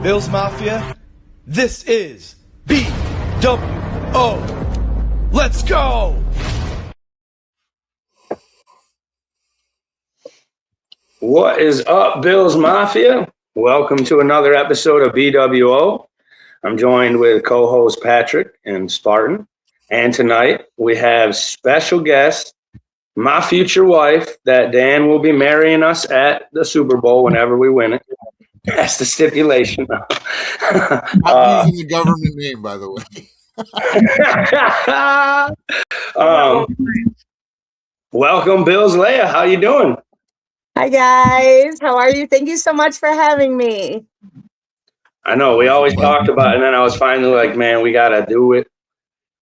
Bills Mafia, this is BWO. Let's go! What is up, Bills Mafia? Welcome to another episode of BWO. I'm joined with co-host Patrick and Spartan. And tonight we have special guest, my future wife, that Dan will be marrying us at the Super Bowl whenever we win it. That's the stipulation. Not using the government name, by the way. Welcome, Bills Leia. How you doing? Hi, guys. How are you? Thank you so much for having me. I know we always talked about it, and then I was finally like, man, we got to do it.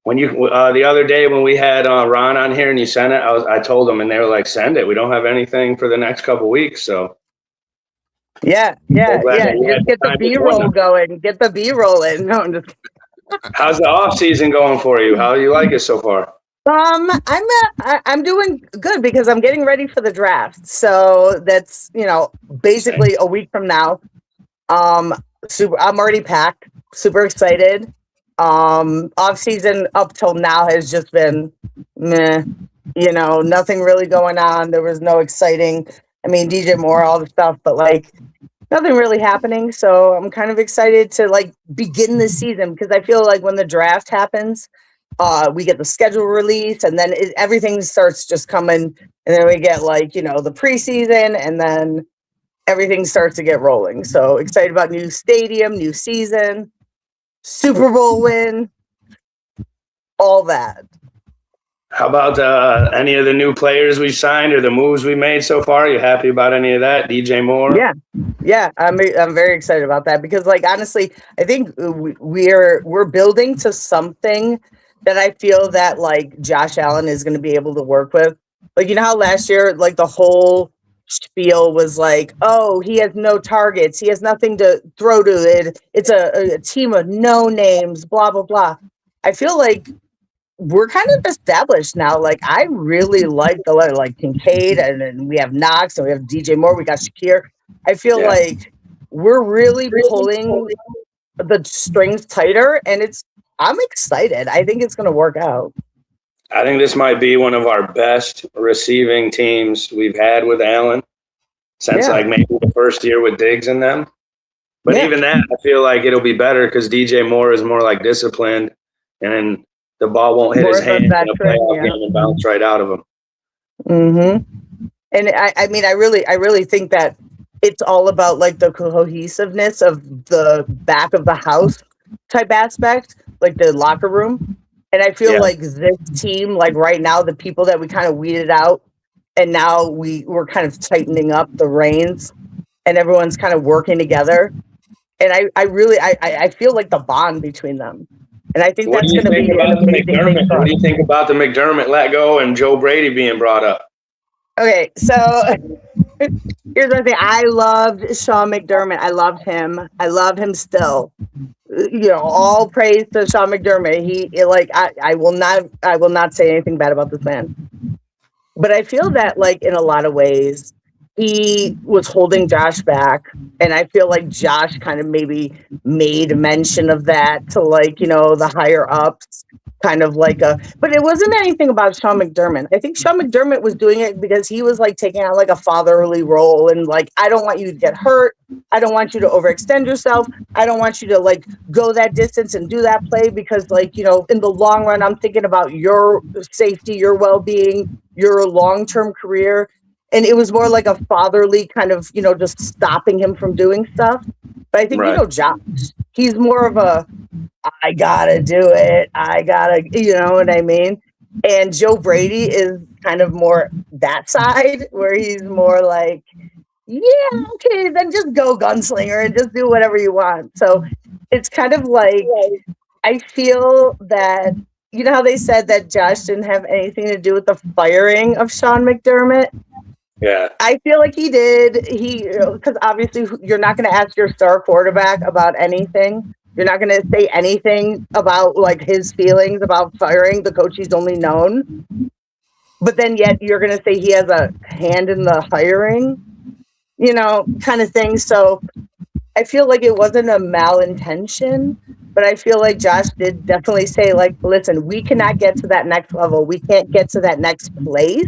When you the other day when we had Ron on here and you sent it, I told them, and they were like, send it. We don't have anything for the next couple weeks, so. Yeah. Just get the B-roll going. Get the B-roll in. No, I'm just... How's the off season going for you? How do you like it so far? I'm doing good because I'm getting ready for the draft. So that's basically a week from now. I'm already packed. Super excited. Off season up till now has just been meh. Nothing really going on. There was no exciting. I mean, DJ Moore, all the stuff, but nothing really happening. So I'm kind of excited to begin the season because I feel like when the draft happens, we get the schedule release and then everything starts just coming. And then we get the preseason and then everything starts to get rolling. So excited about new stadium, new season, Super Bowl win, all that. How about any of the new players we signed or the moves we made so far? Are you happy about any of that? DJ Moore? Yeah. I'm very excited about that because, honestly, I think we're building to something that I feel that Josh Allen is going to be able to work with. How last year the whole spiel was oh, he has no targets, he has nothing to throw to it. It's a team of no names, blah blah blah. I feel like we're kind of established now. I really like the Kincaid, and then we have Knox, and we have DJ Moore, we got Shakir. I feel like we're really pulling the strings tighter, and I'm excited. I think it's going to work out. I think this might be one of our best receiving teams we've had with Allen since maybe the first year with Diggs and them. But even that, I feel like it'll be better because DJ Moore is more disciplined, and the ball won't hit his hand in a playoff game and bounce right out of him. Mm-hmm. And I mean, I really think that it's all about the cohesiveness of the back of the house type aspect, the locker room. And I feel like this team, right now, the people that we kind of weeded out, and now we're kind of tightening up the reins, and everyone's kind of working together. And I feel like the bond between them. And I think that's going to be an amazing thing. What do you think about the McDermott let go and Joe Brady being brought up? Okay, so here's the thing. I loved Sean McDermott. I loved him. I love him still. All praise to Sean McDermott. I will not say anything bad about this man. But I feel that in a lot of ways, he was holding Josh back. And I feel like Josh kind of maybe made mention of that to the higher ups, kind of but it wasn't anything about Sean McDermott. I think Sean McDermott was doing it because he was taking on a fatherly role and I don't want you to get hurt. I don't want you to overextend yourself. I don't want you to go that distance and do that play because in the long run, I'm thinking about your safety, your well-being, your long-term career. And it was more a fatherly kind of, just stopping him from doing stuff. But I think, Josh, he's more of I gotta do it. I gotta, you know what I mean? And Joe Brady is kind of more that side where he's more yeah, okay, then just go gunslinger and just do whatever you want. So it's kind of I feel that, how they said that Josh didn't have anything to do with the firing of Sean McDermott? Yeah. I feel like he did. Because obviously you're not going to ask your star quarterback about anything. You're not going to say anything about his feelings about firing the coach he's only known. But then yet you're going to say he has a hand in the hiring, kind of thing. So I feel like it wasn't a malintention, but I feel like Josh did definitely say, like, listen, we cannot get to that next level. We can't get to that next place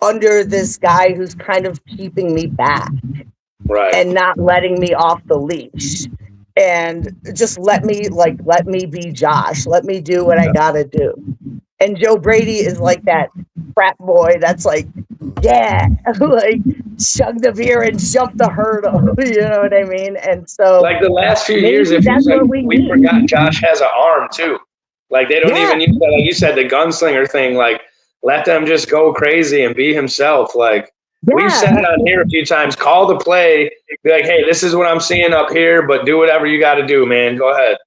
under this guy who's kind of keeping me back and not letting me off the leash. And just let me be Josh. Let me do what I gotta do. And Joe Brady is like that frat boy that's like, yeah, like chug the beer and jump the hurdle. You know what I mean? And so, like the last few years, it feels like we forgot Josh has an arm too. Like they don't even use that. Like you said, the gunslinger thing. Like let them just go crazy and be himself. Like we've said it on here a few times. Call the play. Be like, hey, this is what I'm seeing up here, but do whatever you got to do, man. Go ahead.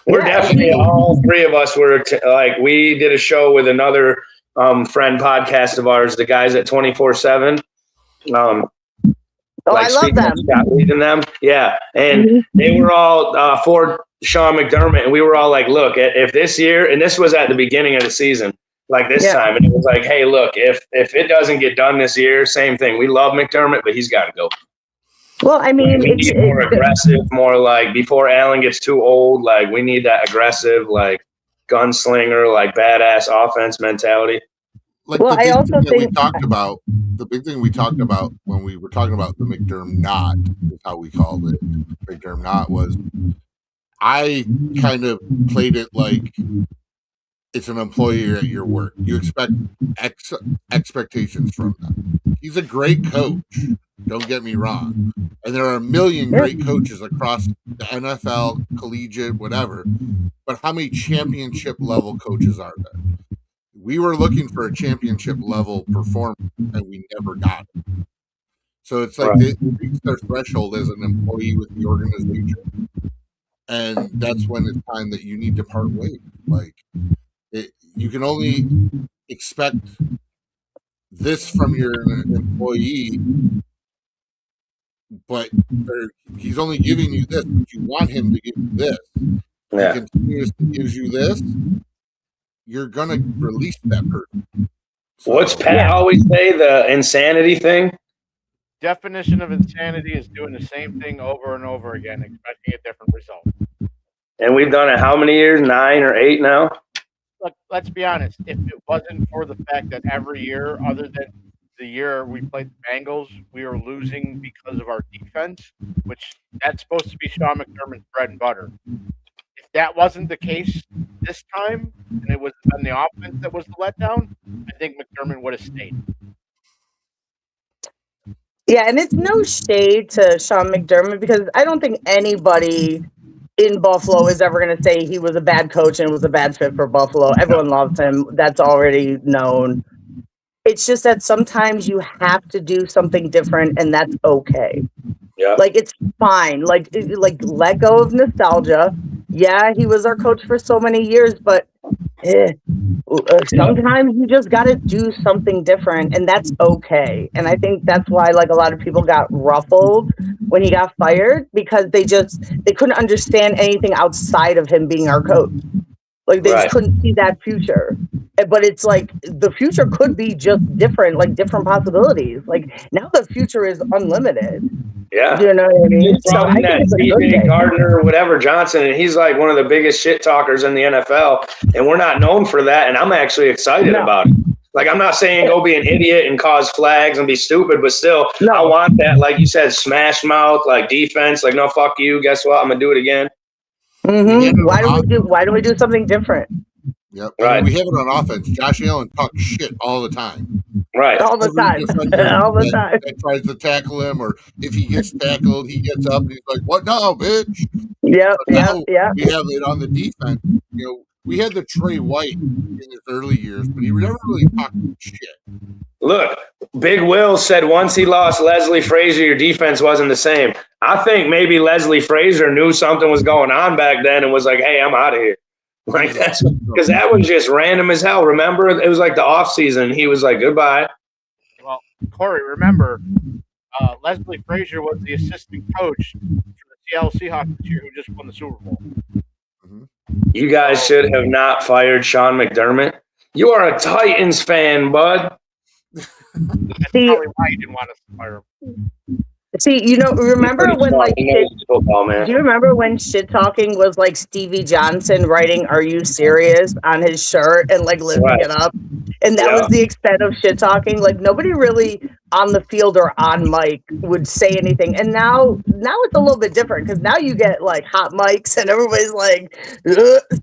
We're definitely all three of us were like we did a show with another friend podcast of ours, the guys at 24/7. I love them. Scott leading them, yeah, and they were all for Sean McDermott, and we were all like, look, if this year, and this was at the beginning of the season, like this time, and it was like, hey, look, if it doesn't get done this year, same thing. We love McDermott, but he's got to go. Well, I mean, we need more aggressive, more like before Allen gets too old. Like we need that aggressive, like gunslinger, like badass offense mentality. Like I also think we talked about the big thing we talked about when we were talking about the McDermott, is how we called it. McDermott was I kind of played it like it's an employee at your work. You expect expectations from them. He's a great coach. Don't get me wrong. And there are a million great coaches across the NFL, collegiate, whatever. But how many championship level coaches are there? We were looking for a championship level performance, and we never got it. So it's like they reach their threshold as an employee with the organization, and that's when it's time that you need to part ways. Like you can only expect this from your employee, but he's only giving you this, but you want him to give you this. Yeah. He continuously gives you this. You're gonna release that person. So, what's Pat always say? The insanity thing. Definition of insanity is doing the same thing over and over again, expecting a different result. And we've done it how many years? 9 or 8 now. Look, let's be honest. If it wasn't for the fact that every year, other than the year we played the Bengals, we were losing because of our defense, which that's supposed to be Sean McDermott's bread and butter. If that wasn't the case this time, and it was on the offense that was the letdown, I think McDermott would have stayed. Yeah, and it's no shade to Sean McDermott because I don't think anybody in Buffalo is ever going to say he was a bad coach and was a bad fit for Buffalo. Everyone loves him. That's already known. It's just that sometimes you have to do something different, and that's okay. Yeah. Like, it's fine. Like let go of nostalgia. Yeah, he was our coach for so many years, but sometimes you just got to do something different, and that's okay. And I think that's why, like, a lot of people got ruffled when he got fired because they couldn't understand anything outside of him being our coach. Like, they just couldn't see that future. But it's like the future could be just different, like different possibilities. Like now the future is unlimited. Yeah. You know what I mean? So I think it's a good thing. Gardner or whatever, Johnson, and he's like one of the biggest shit talkers in the NFL. And we're not known for that. And I'm actually excited about it. Like, I'm not saying go be an idiot and cause flags and be stupid, but still, I want that, like you said, smash mouth, like defense, like, no, fuck you. Guess what? I'm going to do it again. Mm-hmm. Why do we do something different? Yep. Right. We have it on offense. Josh Allen talks shit all the time. Right. All the time. All the time. That tries to tackle him, or if he gets tackled, he gets up and he's like, "What now, bitch?" Yep. We have it on the defense. You know, we had the Trey White in his early years, but he never really talked shit. Look, Big Will said once he lost Leslie Frazier, your defense wasn't the same. I think maybe Leslie Frazier knew something was going on back then and was like, "Hey, I'm out of here." Like, that's because that was just random as hell. Remember, it was like the off season. He was like, "Goodbye." Well, Corey, remember, Leslie Frazier was the assistant coach for the Seattle Seahawks this year, who just won the Super Bowl. Mm-hmm. You guys should have not fired Sean McDermott. You are a Titans fan, bud. That's probably why you didn't want us to fire him. See, remember when like football, man. do you remember when shit talking was like Stevie Johnson writing "Are you serious" on his shirt and like lifting it up, and that was the extent of shit talking. Like nobody really on the field or on mic would say anything, and now it's a little bit different because now you get like hot mics and everybody's like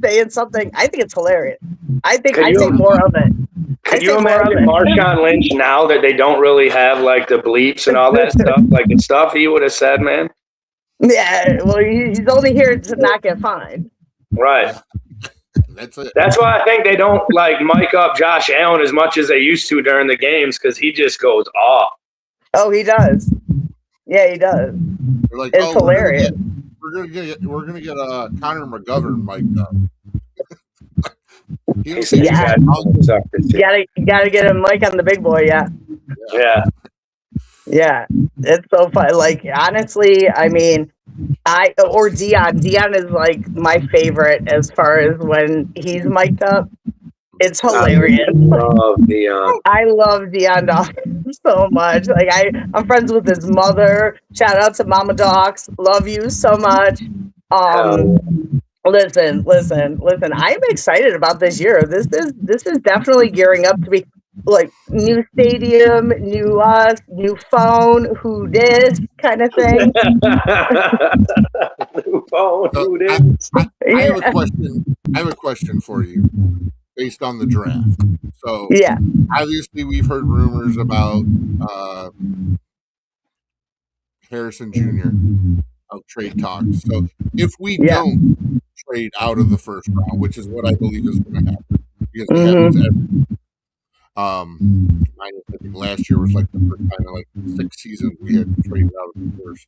saying something. I think it's hilarious. I think I say more of it. Could you imagine Marshawn Lynch now that they don't really have like the bleeps and all that stuff, like the stuff he would have said, man? Yeah, well, he's only here to not get fined. Right. That's it. That's why I think they don't like mic up Josh Allen as much as they used to during the games because he just goes off. Oh, he does. Yeah, he does. They're like, it's hilarious. We're gonna get Connor McGovern mic'd up. You gotta get a mic on the big boy. Yeah, it's so fun. Like honestly, I mean, Dion is like my favorite as far as when he's mic'd up. It's hilarious. I love Dion Dawkins so much. Like I'm friends with his mother. Shout out to Mama Docs. Love you so much. Listen. I'm excited about this year. This is definitely gearing up to be like new stadium, new us, new phone, who dis kind of thing. New phone, who dis? I have a question for you based on the draft. So obviously we've heard rumors about Harrison Jr. of trade talks. So if we don't trade out of the first round, which is what I believe is going to happen, because it happens every I think last year was like the first time in like 6 seasons we had traded out of the first.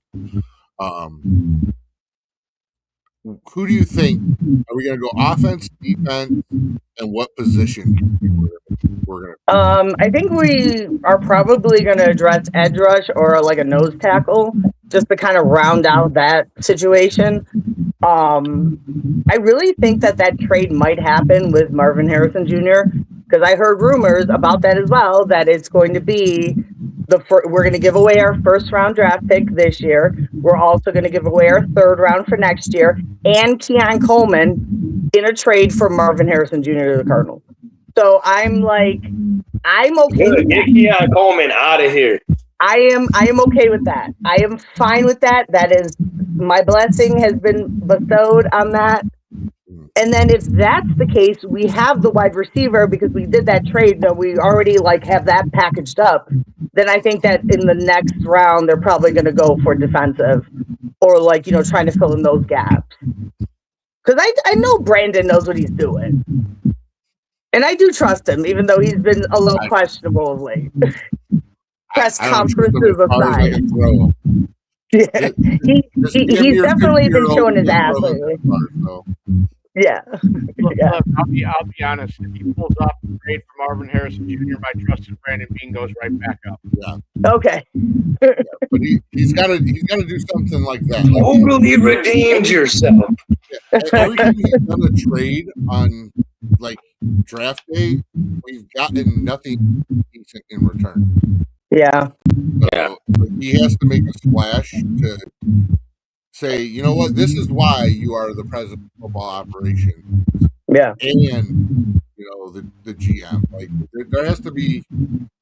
Who do you think? Are we going to go offense, defense, and what position do you think we're going to? I think we are probably going to address edge rush or like a nose tackle, just to kind of round out that situation. I really think that trade might happen with Marvin Harrison Jr. because I heard rumors about that as well. That it's going to be we're going to give away our first round draft pick this year. We're also going to give away our third round for next year, and Keon Coleman in a trade for Marvin Harrison Jr. to the Cardinals. So I'm okay. Get Keon Coleman out of here. I am okay with that. I am fine with that. That is my blessing has been bestowed on that. And then if that's the case, we have the wide receiver because we did that trade. No, we already have that packaged up. Then I think that in the next round, they're probably going to go for defensive or trying to fill in those gaps. Because I know Brandon knows what he's doing. And I do trust him, even though he's been a little questionable of late. Press conferences aside. Yeah. He's definitely been showing his ass lately. Yeah. I'll be honest. If he pulls off the trade for Marvin Harrison Jr., my trust in Brandon Beane goes right back up. Yeah. Okay. But he's got to do something like that. Totally redeemed yourself. Yeah. Every time he's done a trade on draft day, we've gotten nothing decent in return. Yeah. So he has to make a splash to say, you know what, this is why you are the president of football operations. Yeah. And, the GM. There has to be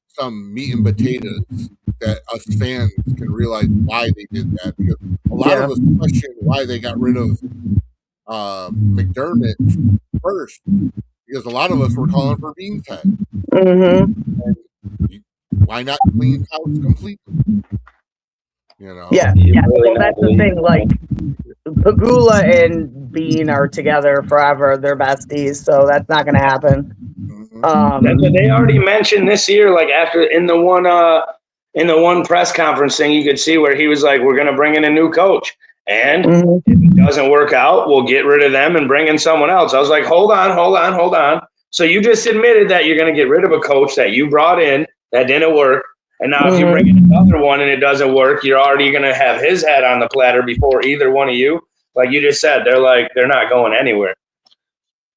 some meat and potatoes that us fans can realize why they did that. Because a lot of us question why they got rid of McDermott first. Because a lot of us were calling for Beane's head. Mm-hmm. And why not clean house completely? Yeah. Well, that's the thing. Pagula and Beane are together forever. They're besties, so that's not going to happen. They already mentioned this year, after in the one press conference thing, you could see where he was like, "We're going to bring in a new coach, and if it doesn't work out, we'll get rid of them and bring in someone else." I was like, "Hold on." So you just admitted that you're going to get rid of a coach that you brought in that didn't work. And now if you bring in another one and it doesn't work, you're already going to have his head on the platter before either one of you. Like you just said, they're not going anywhere.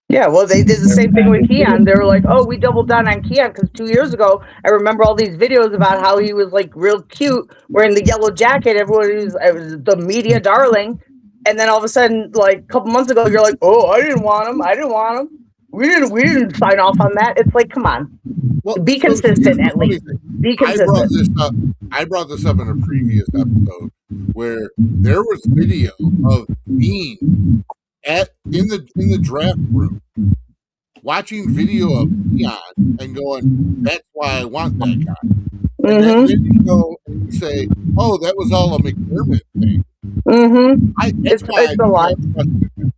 Yeah, well, they did the same thing with Keon. They were like, "Oh, we doubled down on Keon because 2 years ago, I remember all these videos about how he was like real cute, wearing the yellow jacket. Everyone was the media darling, and then all of a sudden, like a couple months ago, you're like, "Oh, I didn't want him. I didn't want him. We didn't sign off on that." It's like, come on, be consistent at least. Be consistent. I brought this up in a previous episode where there was video of me in the draft room watching video of Keon and going, "That's why I want that guy." And then you go and you say, "Oh, that was all a McDermott thing." That's why I don't trust him.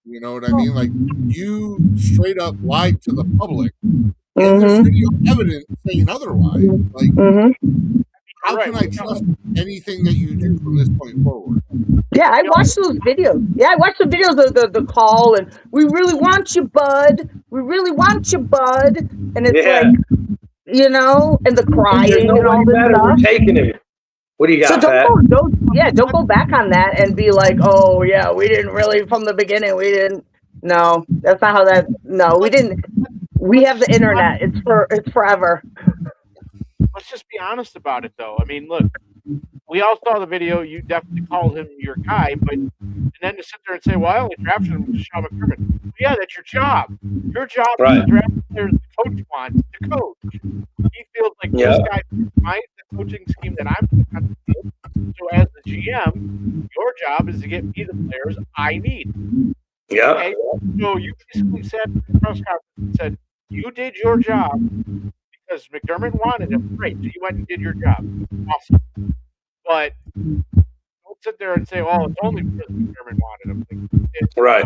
You know what I mean? Like, you straight up lied to the public, and there's video evidence saying otherwise. Like, how can I trust anything that you do from this point forward? Yeah, I watched those videos. Yeah, I watched the videos of the call, and we really want you, bud. We really want you, bud. And it's like, you know, and the crying and all this stuff. We're taking it. What do you got? So don't go back on that and be like, "Oh yeah, we didn't really from the beginning. We didn't." No, that's not how that. No, we didn't. We have the internet. It's forever. Let's just be honest about it, though. I mean, look, we all saw the video. You definitely called him your guy, and then to sit there and say, "Well, I only drafted him to Sean McDermott." Well, yeah, that's your job. Your job is to draft players the coach wants to coach. He feels like this guy fits the coaching scheme that I'm going to do. So as the GM, your job is to get me the players I need. Yeah. Okay? So you basically said in the press conference, said you did your job because McDermott wanted him. Great. So you went and did your job. Awesome. But don't sit there and say, "Oh, it's only because McDermott wanted him." Right.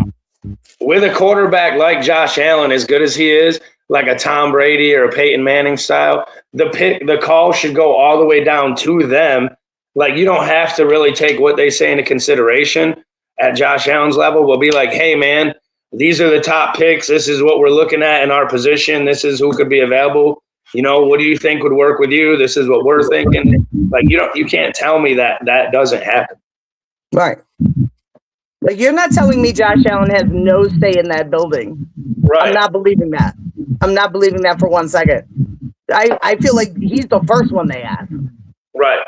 With a quarterback like Josh Allen, as good as he is, like a Tom Brady or a Peyton Manning style, the call should go all the way down to them. Like, you don't have to really take what they say into consideration at Josh Allen's level. We'll be like, "Hey, man, these are the top picks. This is what we're looking at in our position. This is who could be available. You know, what do you think would work with you? This is what we're thinking." Like, you can't tell me that doesn't happen. Right. Like, you're not telling me Josh Allen has no say in that building. Right. I'm not believing that. I'm not believing that for 1 second. I feel like he's the first one they asked. Right.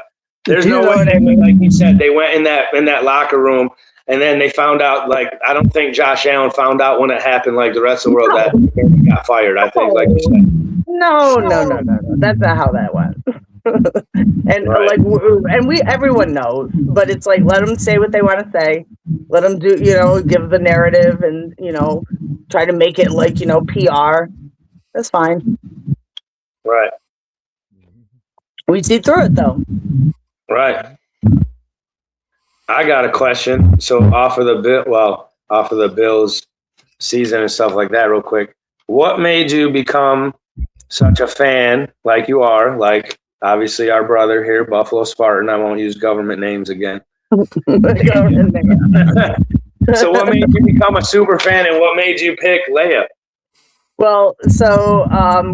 There's no way like you said, they went in that locker room and then they found out, like, I don't think Josh Allen found out when it happened like the rest of the world that he got fired. I think, like you said. No. That's not how that went. And everyone knows, but it's like, let them say what they want to say. Let them do, give the narrative and, try to make it like, PR. That's fine. Right. We see through it though. Right. I got a question. So off of the Bills season and stuff like that, real quick. What made you become such a fan like you are? Like, obviously, our brother here, Buffalo Spartan. I won't use government names again. So what made you become a super fan, and what made you pick Leia? Well, so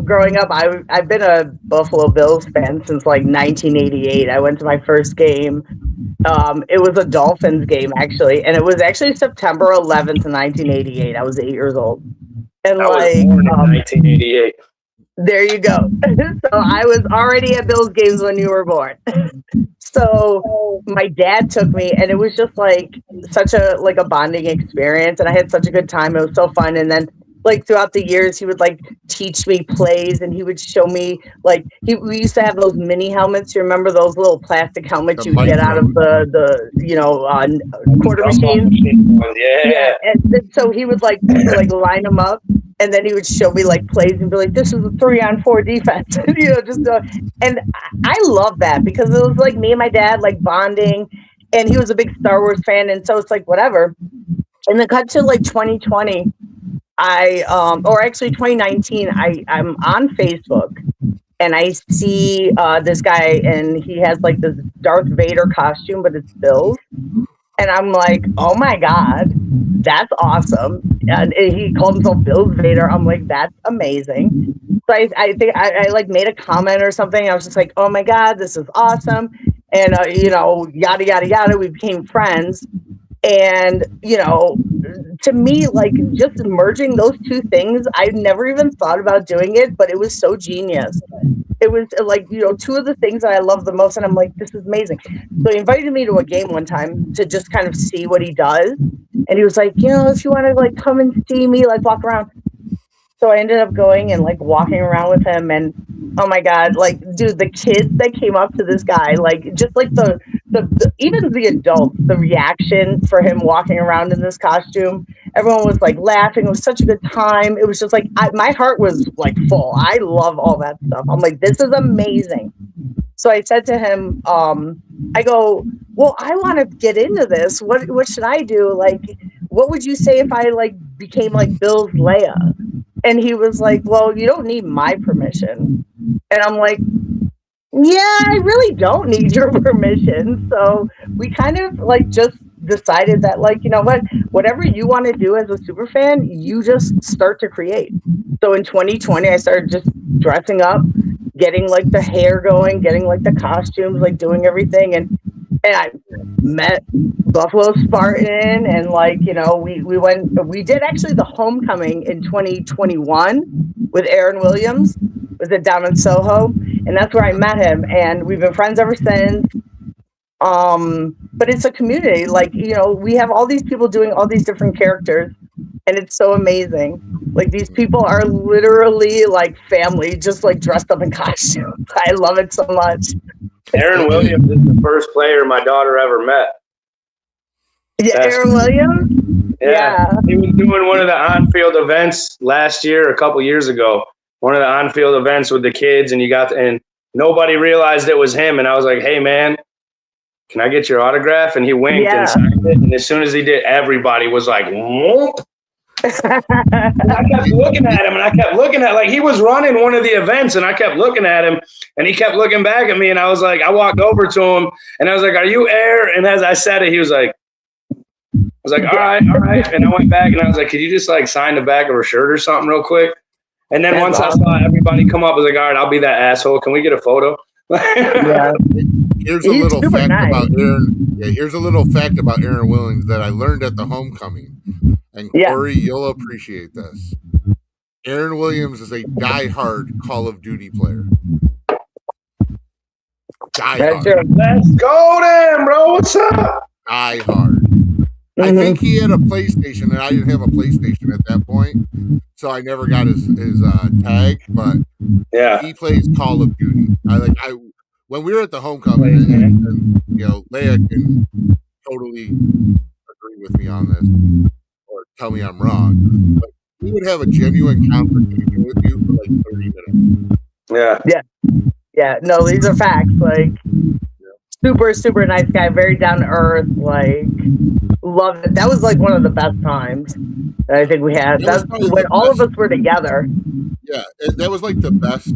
growing up, I've been a Buffalo Bills fan since like 1988. I went to my first game. It was a Dolphins game, actually, and it was actually September 11th, 1988. I was 8 years old. And I was born in 1988. There you go. So I was already at Bills games when you were born. So my dad took me, and it was just like such a bonding experience, and I had such a good time. It was so fun. And then like throughout the years, he would like teach me plays, and he would show me like we used to have those mini helmets. You remember those little plastic helmets you get out of the quarter machines? Yeah. And so he would like line them up, and then he would show me like plays and be like, "This is a 3-on-4 defense," and I love that because it was like me and my dad like bonding, and he was a big Star Wars fan, and so it's like whatever. And then cut to like 2020. Or actually 2019, I'm on Facebook and I see this guy, and he has like this Darth Vader costume, but it's Bills. And I'm like, oh my God, that's awesome. And he called himself Bills Vader. I'm like, that's amazing. So I think I like made a comment or something. I was just like, oh my God, this is awesome. And, yada, yada, yada. We became friends. And, you know, to me, like, just merging those two things, I never even thought about doing it, but it was so genius. It was like, you know, two of the things that I love the most, and I'm like, this is amazing. So he invited me to a game one time to just kind of see what he does. And he was like, you know, if you want to like come and see me, like walk around. So I ended up going and like walking around with him, and oh my God, like, dude, the kids that came up to this guy, like, just like the even the adults, the reaction for him walking around in this costume, everyone was like laughing. It was such a good time. It was just like, my heart was like full. I love all that stuff. I'm like, this is amazing. So I said to him, I go, well, I want to get into this. What should I do? Like, what would you say if I like became like Bill's Leia? And he was like, well, you don't need my permission. And I'm like, yeah, I really don't need your permission. So we kind of like just decided that, like, you know what, whatever you want to do as a super fan, you just start to create. So in 2020, I started just dressing up, getting like the hair going, getting like the costumes, like doing everything. And I met Buffalo Spartan, and like, you know, we did actually the homecoming in 2021 with Aaron Williams. Was it down in Soho? And that's where I met him, and we've been friends ever since. But it's a community, like, you know, we have all these people doing all these different characters, and it's so amazing. Like, these people are literally like family, just like dressed up in costumes. I love it so much. Aaron Williams is the first player my daughter ever met. Yeah, Aaron Williams? Yeah. He was doing one of the on-field events last year, a couple years ago. One of the on-field events with the kids, and nobody realized it was him. And I was like, hey, man, can I get your autograph? And he winked and signed it. And as soon as he did, everybody was like, whoop. And I kept looking at him, and I kept looking at, like, he was running one of the events, and I kept looking at him, and he kept looking back at me, and I was like, I walked over to him, and I was like, are you Air? And as I said it, he was like, I was like, all right. And I went back, and I was like, could you just, like, sign the back of her shirt or something real quick? And then once I saw everybody come up, I was like, all right, I'll be that asshole. Can we get a photo? Yeah. Here's a little fact about Aaron. Yeah, here's a little fact about Aaron Williams that I learned at the homecoming. And Corey, you'll appreciate this. Aaron Williams is a diehard Call of Duty player. Diehard. Let's go then, bro. What's up? Diehard. Mm-hmm. I think he had a PlayStation, and I didn't have a PlayStation at that point, so I never got his tag. But he plays Call of Duty. When we were at the homecoming, and you know, Leia can totally agree with me on this, or tell me I'm wrong. But we would have a genuine conversation with you for like 30 minutes. Yeah. No, these are facts. Like, super, super nice guy, very down to earth. Like, love it. That was like one of the best times that I think we had. That's when all of us were together. Yeah, that was like the best.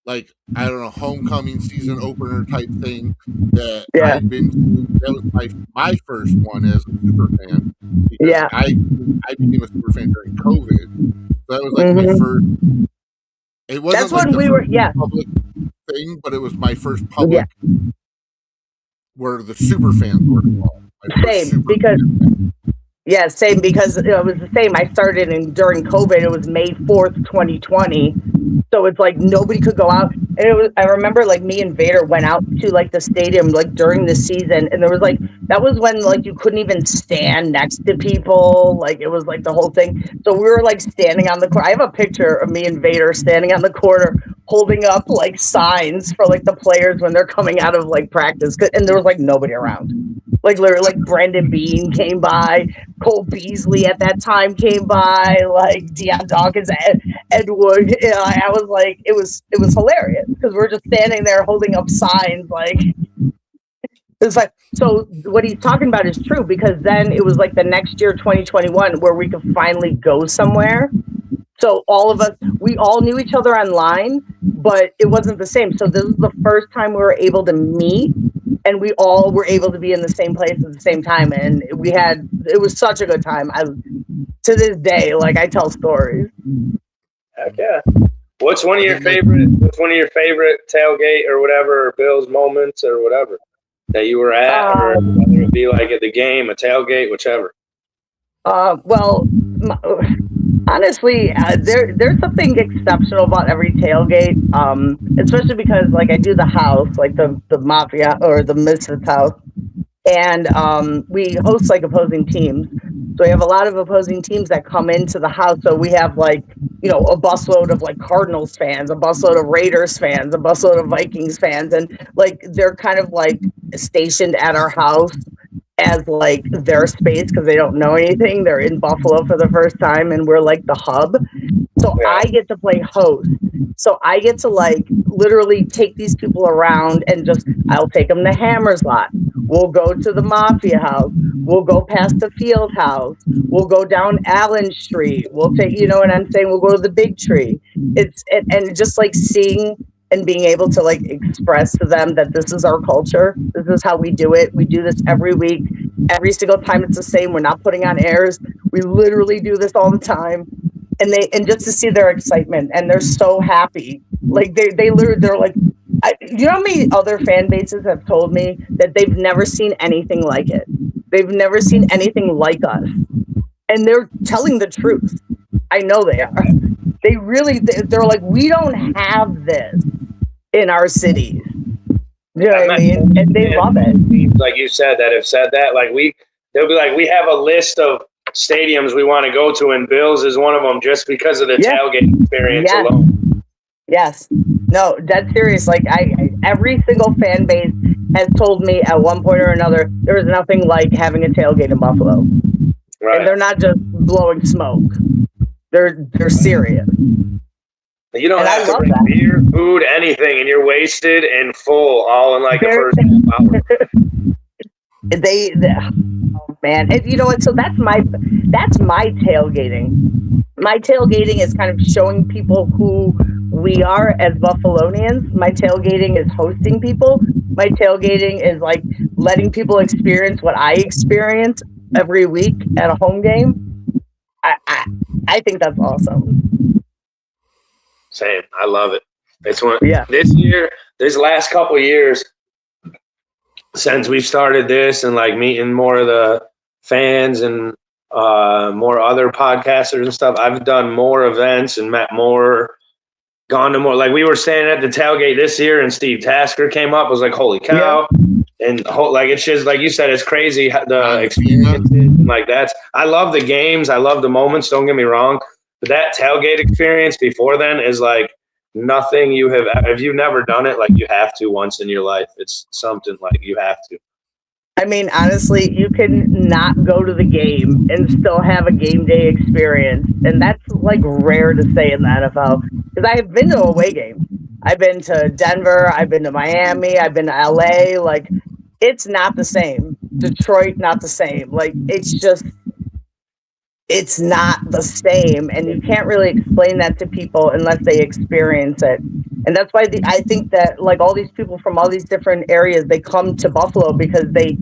Like, I don't know, homecoming season opener type thing that I've been to. That was my first one as a super fan. Because I became a super fan during COVID. So that was like my first. It wasn't that's when we were public thing, but it was my first public where the super fans were involved. Same, because it was the same. I started during COVID. It was May 4th, 2020. So it's like nobody could go out. And I remember like me and Vader went out to like the stadium like during the season, and there was like, that was when like you couldn't even stand next to people. Like, it was like the whole thing. So we were like standing on the court. I have a picture of me and Vader standing on the corner holding up like signs for like the players when they're coming out of like practice. And there was like nobody around. Like, literally, like Brandon Bean came by, Cole Beasley at that time came by, like Deion Dawkins, Ed Wood. You know, I was like, it was hilarious because we're just standing there holding up signs. Like, it's like, so what he's talking about is true, because then it was like the next year, 2021, where we could finally go somewhere. So all of us, we all knew each other online, but it wasn't the same. So this is the first time we were able to meet, and we all were able to be in the same place at the same time. And it was such a good time. To this day, like, I tell stories. Heck yeah. What's one of your favorite tailgate or whatever, or Bill's moments or whatever? that you were at, or whether it be like at the game, a tailgate, whichever? Honestly, there's something exceptional about every tailgate, especially because like I do the house, like the Mafia or the Misfits house, and we host like opposing teams. So we have a lot of opposing teams that come into the house. So we have like, you know, a busload of like Cardinals fans, a busload of Raiders fans, a busload of Vikings fans, and like they're kind of like stationed at our house as like their space because they don't know anything. They're in Buffalo for the first time and we're like the hub. So I get to play host. So I get to like literally take these people around and just, I'll take them to Hammer's Lot. We'll go to the Mafia house. We'll go past the Field house. We'll go down Allen Street. We'll take, you know what I'm saying? We'll go to the Big Tree. And just like seeing and being able to like express to them that this is our culture. This is how we do it. We do this every week. Every single time it's the same. We're not putting on airs. We literally do this all the time. And just to see their excitement and they're so happy. Like they're like, you know how many other fan bases have told me that they've never seen anything like it. They've never seen anything like us. And they're telling the truth. I know they are. They're like, we don't have this in our cities. You know what I mean? And they love it. Like you said, that have said that, like they'll be like, we have a list of stadiums we want to go to, and Bills is one of them just because of the tailgate experience alone. Yes. No, dead serious. Like every single fan base has told me at one point or another, there is nothing like having a tailgate in Buffalo. Right. And they're not just blowing smoke. They're serious. You don't have to bring beer, food, anything, and you're wasted and full all in like the first half hour. Oh man, and you know what? So that's my tailgating. My tailgating is kind of showing people who we are as Buffalonians. My tailgating is hosting people. My tailgating is like letting people experience what I experience every week at a home game. I think that's awesome. Same. I love it. It's one this year, this last couple of years since we've started this and like meeting more of the fans and more other podcasters and stuff, I've done more events and met more, gone to more. Like we were standing at the tailgate this year and Steve Tasker came up. I was like, holy cow. Yeah. And like it's just like you said, it's crazy the experience. Like I love the games, I love the moments. Don't get me wrong, but that tailgate experience before then is like nothing you have. If you've never done it, like you have to once in your life. It's something like you have to. I mean, honestly, you can not go to the game and still have a game day experience, and that's like rare to say in the NFL. Because I have been to away games. I've been to Denver. I've been to Miami. I've been to LA. Like, it's not the same. Detroit, not the same. Like, it's not the same. And you can't really explain that to people unless they experience it. And that's why I think that, like, all these people from all these different areas, they come to Buffalo because they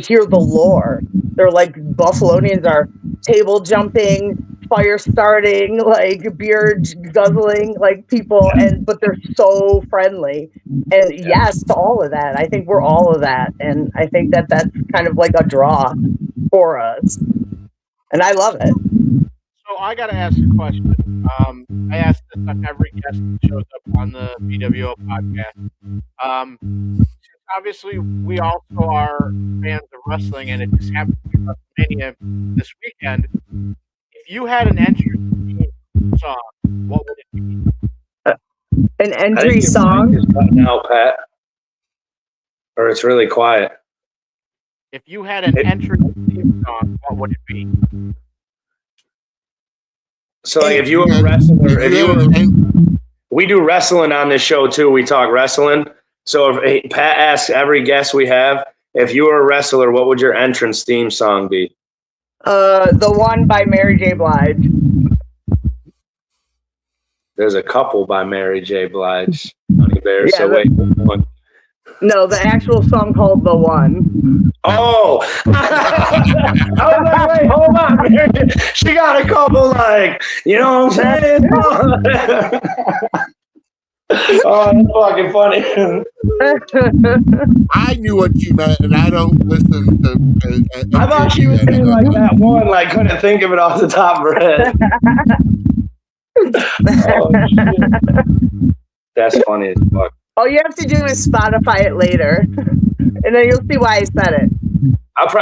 hear the lore. They're like, Buffalonians are table jumping, fire starting, like beer guzzling, like people, but they're so friendly. And yes, to all of that. I think we're all of that, and I think that that's kind of like a draw for us, and I love it. So I got to ask a question. I asked this of every guest that shows up on the BWO podcast. Obviously, we also are fans of wrestling, and it just happens to be WrestleMania this weekend. If you had an entry song, what would it be? An entry song? Is cutting out, Pat. Or it's really quiet. If you had an entry song, what would it be? So, like, if you were a wrestler, we do wrestling on this show too. We talk wrestling. So, if Pat asks every guest we have, if you were a wrestler, what would your entrance theme song be? The one by Mary J. Blige. There's a couple by Mary J. Blige. Honey Bear, so wait, one. No, the actual song called The One. Oh! I was like, wait, hold on. She got a couple, like, you know what I'm saying? Oh, that's fucking funny. I knew what you meant, and I don't listen to. I thought she was saying like that one, like couldn't think of it off the top of her head. Oh, shit. That's funny as fuck. All you have to do is Spotify it later, and then you'll see why I said it.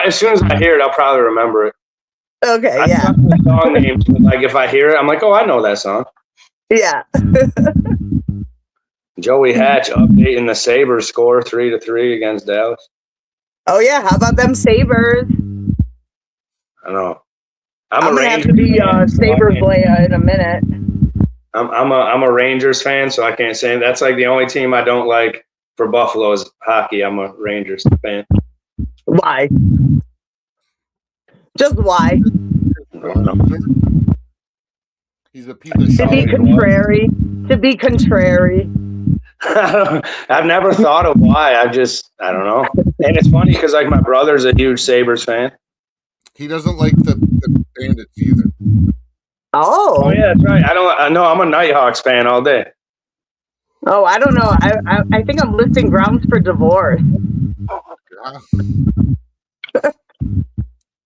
As soon as I hear it, I'll probably remember it. Okay, I yeah. got the song names, but like if I hear it, I'm like, oh, I know that song. Yeah. Joey Hatch updating the Sabres score 3-3 against Dallas. Oh yeah, how about them Sabres? I know. I'm a gonna have Rangers to be fan, so Saber I can't- boy in a minute. I'm a Rangers fan, so I can't say that's like the only team I don't like for Buffalo is hockey. I'm a Rangers fan. Why? Just why? I don't know. He's a piece of To be shit. contrary. To be contrary. I've never thought of why. I don't know. And it's funny because like my brother's a huge Sabres fan. He doesn't like the Bandits either. Oh yeah, that's right. I know I'm a Nighthawks fan all day. Oh, I don't know. I think I'm listing grounds for divorce. Yeah.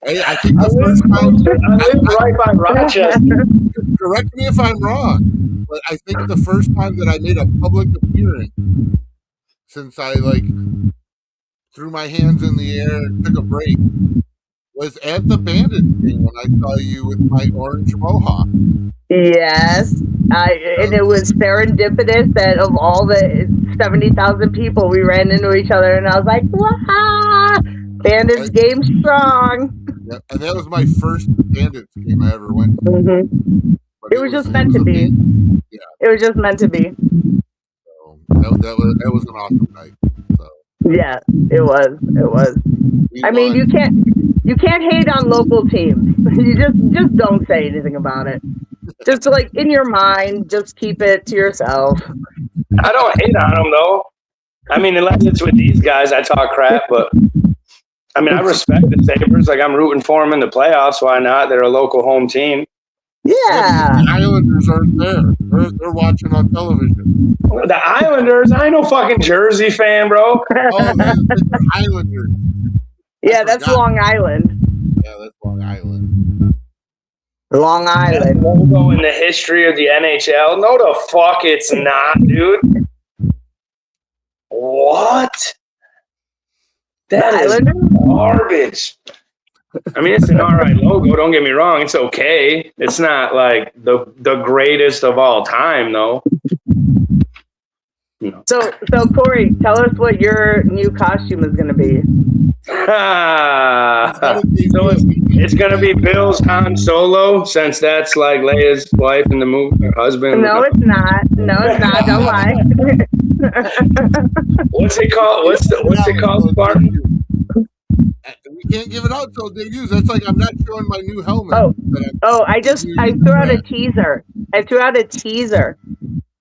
Hey, I think the first time. I live right by Rochester. Correct me if I'm wrong, but I think the first time that I made a public appearance since I threw my hands in the air and took a break was at the Bandits game when I saw you with my orange mohawk. Yes. And it was serendipitous that of all the 70,000 people, we ran into each other, and I was like, "Wow, Bandits game strong." Yeah, and that was my first Bandits game I ever went to. Mm-hmm. But It was just meant to be. Yeah. It was just meant to be. So that was an awesome night. So Yeah, it was. It was. we I mean, won. you can't hate on local teams. You just don't say anything about it. Just like in your mind, just keep it to yourself. I don't hate on them though. I mean, unless it's with these guys, I talk crap. But I mean, I respect the Sabres. Like I'm rooting for them in the playoffs. Why not? They're a local home team. Yeah. The Islanders aren't there. They're watching on television. The Islanders. I ain't no fucking Jersey fan, bro. Oh, the Islanders. Yeah, that's forgot. Long Island. Yeah, that's Long Island. Long Island. Logo in the history of the NHL. No, the fuck it's not, dude. What? That is Islanders? garbage. I mean, it's an alright logo. Don't get me wrong. It's okay. It's not like the greatest of all time, though. No. So Corey, tell us what your new costume is going to be. So it's gonna be Bill's Han Solo, since that's like Leia's wife in the movie, her husband. No, it's not. No, it's not. Don't lie. What's it called? What's it called, Spartan? We can't give it out till debuts. That's like I'm not showing my new helmet. Oh, I threw out a teaser.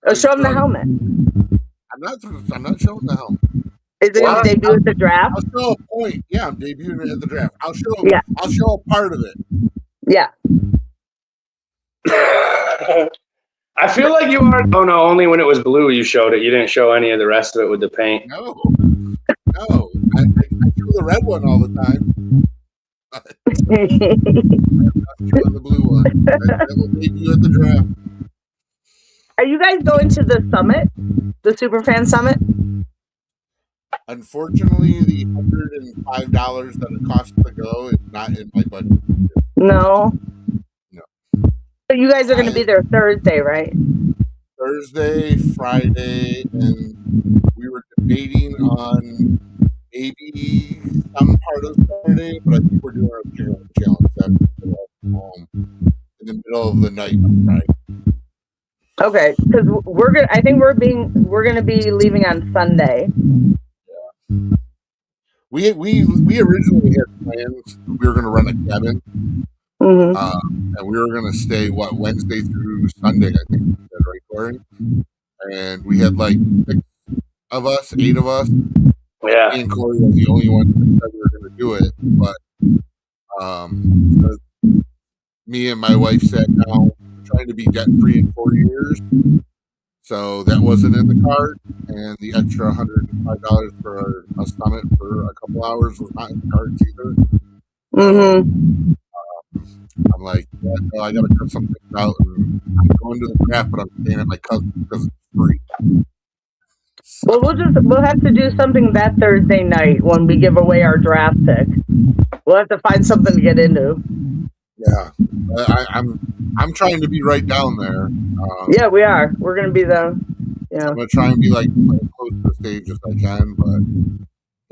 Oh, show him the helmet. I'm not showing the helmet. Is it going to debut at the draft? I'll show a point. Yeah, I'm debuting it at the draft. I'll show a part of it. Yeah. I feel like you are. Oh no, only when it was blue you showed it. You didn't show any of the rest of it with the paint. No. I show the red one all the time. I'm not showing the blue one. That will debut at the draft. Are you guys going to the summit? The Superfan Summit? Unfortunately, the $105 that it costs to go is not in my budget. No. No. So you guys are going to be there Thursday, right? Thursday, Friday, and we were debating on maybe some part of Saturday, but I think we're doing a challenge Saturday in the middle of the night on Friday. Okay, because I think we're gonna be leaving on Sunday. We originally had plans. We were going to run a cabin, Mm-hmm. and we were going to stay Wednesday through Sunday. I think we said, right, Corey? And we had like 8 of us. Yeah. Me and Corey were the only ones that said we were going to do it, but me and my wife sat down trying to be debt free in 4 years. So that wasn't in the card, and the extra $105 for a summit for a couple hours was not in the cards either. Mm-hmm. I'm like, yeah, no, I got to cut some things out. And I'm going to the draft, but I'm staying at my cousin because it's free. Well, we'll have to do something that Thursday night when we give away our draft pick. We'll have to find something to get into. Yeah, I'm trying to be right down there. Yeah, we are. We're gonna be the. Yeah. I'm gonna try and be like as close to the stage as I can, but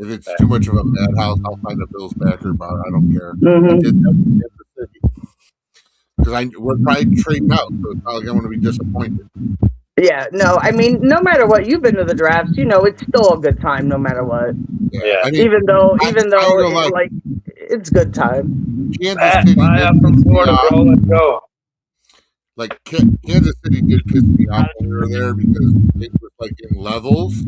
if it's too much of a madhouse, I'll find a Bills backer bar. I don't care. Mm-hmm. I did that in Kansas City because we're probably trading out, so it's not like I'm going to be disappointed. Yeah, no, I mean, no matter what, you've been to the drafts, you know, it's still a good time, no matter what. Yeah. I mean, Even though, like, it's good time. Kansas City fly up from Florida, bro. Let's go. Like Kansas City did piss me off when we were there because it was like in levels,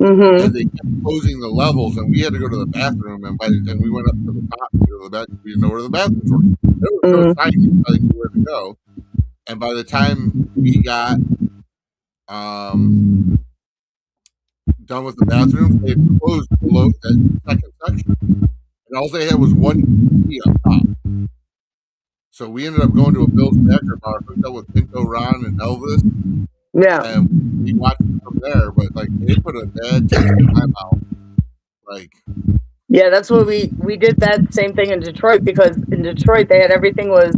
Mm-hmm. and they kept closing the levels, and we had to go to the bathroom, and we went up to the top to go to the bathroom. We didn't know where the bathrooms were. There was no sign telling you where to go, and by the time we got done with the bathroom, they had closed below that second section, and all they had was one TV up top. So we ended up going to a Bills backer bar, hooked up with Pinto Ron and Elvis. Yeah. And we watched it from there, but like they put a bad taste in my mouth. Like, yeah, that's what we did that same thing in Detroit, because in Detroit they had everything was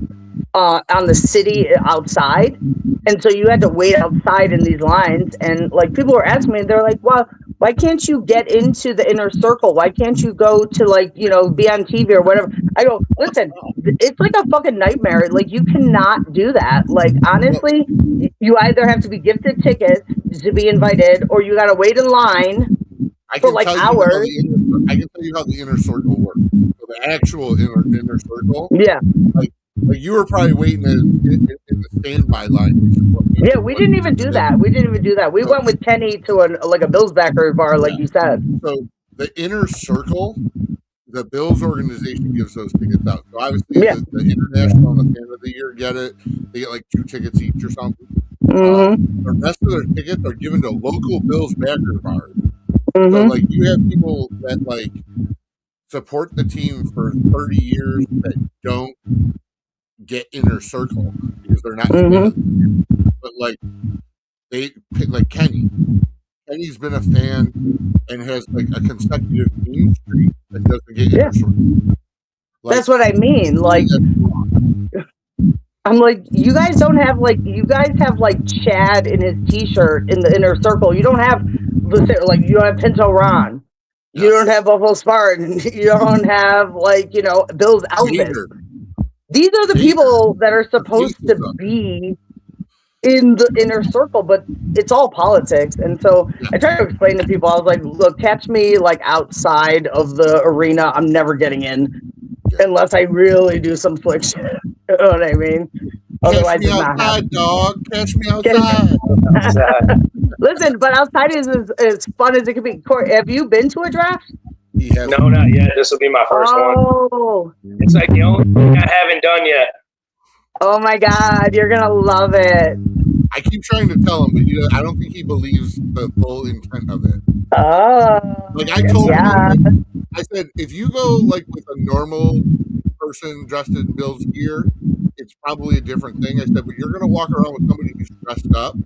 on the city outside, and so you had to wait outside in these lines, and like people were asking me, they're like, well, why can't you get into the inner circle? Why can't you go to, like, you know, be on TV or whatever? I go, listen, it's like a fucking nightmare. Like, you cannot do that. Like, honestly, you either have to be gifted tickets to be invited, or you got to wait in line for like hours. I can tell you how the inner circle works. So the actual inner circle. Yeah. Like you were probably waiting in the standby line. Yeah, we didn't even do that. We went with Kenny to a Bills backer bar, like you said. So the inner circle, the Bills organization gives those tickets out. So obviously the international and the fan of the year get it. They get like 2 tickets each or something. Mm-hmm. The rest of their tickets are given to local Bills backer bars. Mm-hmm. So like you have people that like support the team for 30 years that don't get inner circle because they're not. Mm-hmm. But like they pick like Kenny. Kenny's been a fan and has like a consecutive team streak that doesn't get inner circle. Like, that's what I mean. Like, I'm like, you guys have like Chad in his t-shirt in the inner circle. You don't have you don't have Pinto Ron. You don't have Buffalo Spartan. You don't have, like, you know, Bill's Elvis. These are the people that are supposed to be in the inner circle, but it's all politics. And so I try to explain to people, I was like, look, catch me like outside of the arena. I'm never getting in unless I really do some flick shit. You know what I mean? Otherwise, it's not happening. Dog. Catch me outside. Listen, but outside is as fun as it can be. Court, have you been to a draft? No, not yet. This will be my first one. It's like the only thing I haven't done yet. Oh my God, you're gonna love it. I keep trying to tell him, but I don't think he believes the full intent of it. Oh, like I told him, I said, if you go like with a normal person dressed in Bill's gear, it's probably a different thing. I said, but you're gonna walk around with somebody who's dressed up.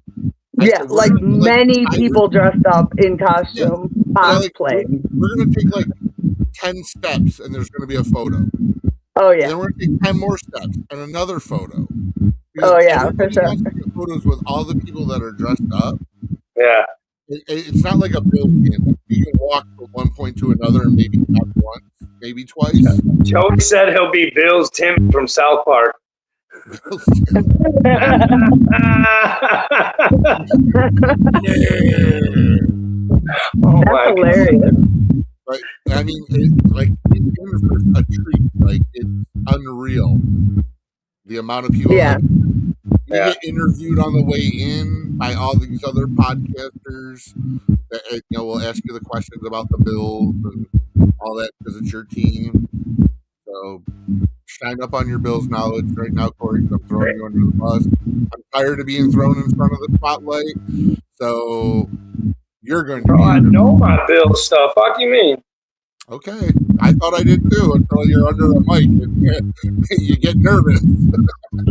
Said, like many people dressed up in costume, cosplay. We're gonna take like 10 steps, and there's gonna be a photo. Oh yeah. And then we're gonna take 10 more steps and another photo. Oh yeah, for sure. Photos with all the people that are dressed up. Yeah. It's not like a Bills game. You can walk from one point to another and maybe not once, maybe twice. Joey said he'll be Bill's Tim from South Park. That's hilarious. But I mean, it's a treat. Like, it's unreal. The amount of people. Yeah. You get interviewed on the way in by all these other podcasters that will ask you the questions about the Bills and all that because it's your team. So stand up on your Bills knowledge right now, Corey, because I'm throwing you under the bus. I'm tired of being thrown in front of the spotlight. So you're going to Bro, I know my Bills stuff. Fuck you mean? Okay. I thought I did too until you're under the mic and you get nervous.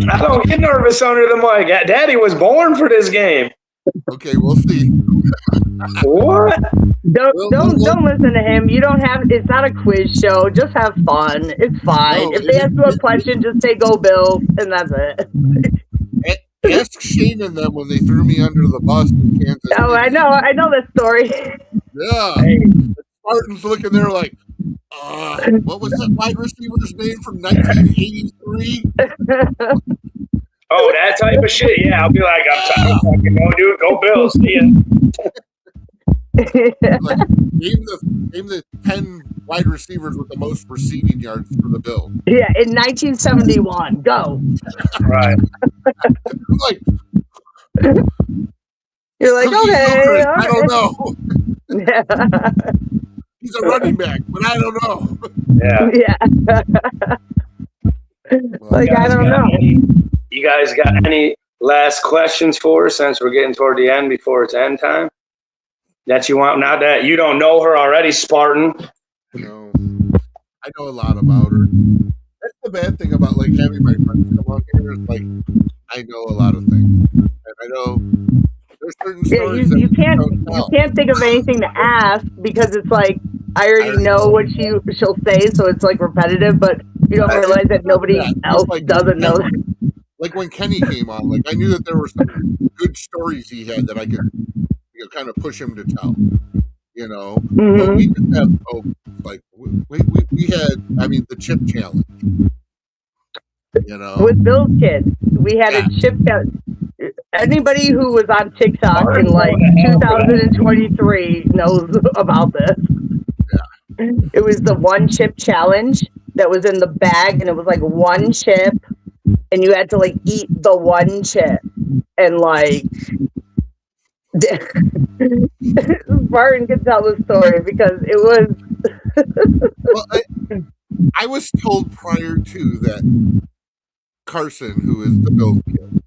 I don't get nervous under the mic. Daddy was born for this game. Okay, we'll see. What? Don't listen to him. You don't have. It's not a quiz show. Just have fun. It's fine. No, if they ask you a question, just say "Go Bills," and that's it. Ask Shane and them when they threw me under the bus in Kansas. Oh, I know this story. Yeah. Hey. Spartan's looking there like, what was that wide receiver's name from 1983? Oh, that type of shit. Yeah, I'll be like, I'm tired. Fucking go, dude. Go Bills. See ya. Like, name the 10 wide receivers with the most receiving yards for the Bills. Yeah, in 1971. Go. Right. Like, you're like, okay. I don't know. Yeah. He's a running back, but I don't know. Yeah. Like, I don't know. You guys got any last questions for us since we're getting toward the end before it's end time? That you want, not that you don't know her already, Spartan. No, I know a lot about her. That's the bad thing about like having my friends come on here. Is like I know a lot of things, and I know there's certain stories you can't think of anything to ask because it's like I already know what she'll say, so it's like repetitive. But you don't realize that nobody else doesn't know that. Like when Kenny came on, like I knew that there were some good stories he had that I could kind of push him to tell. You know, but we just have we had the chip challenge. You know, with Bill's kids, we had a chip challenge. Anybody who was on TikTok in like 2023 knows about this. Yeah. It was the one chip challenge that was in the bag, and it was like one chip, and you had to like eat the one chip, and like. Martin can tell the story because it was. Well, I was told prior to that Carson, who is the Bills kid,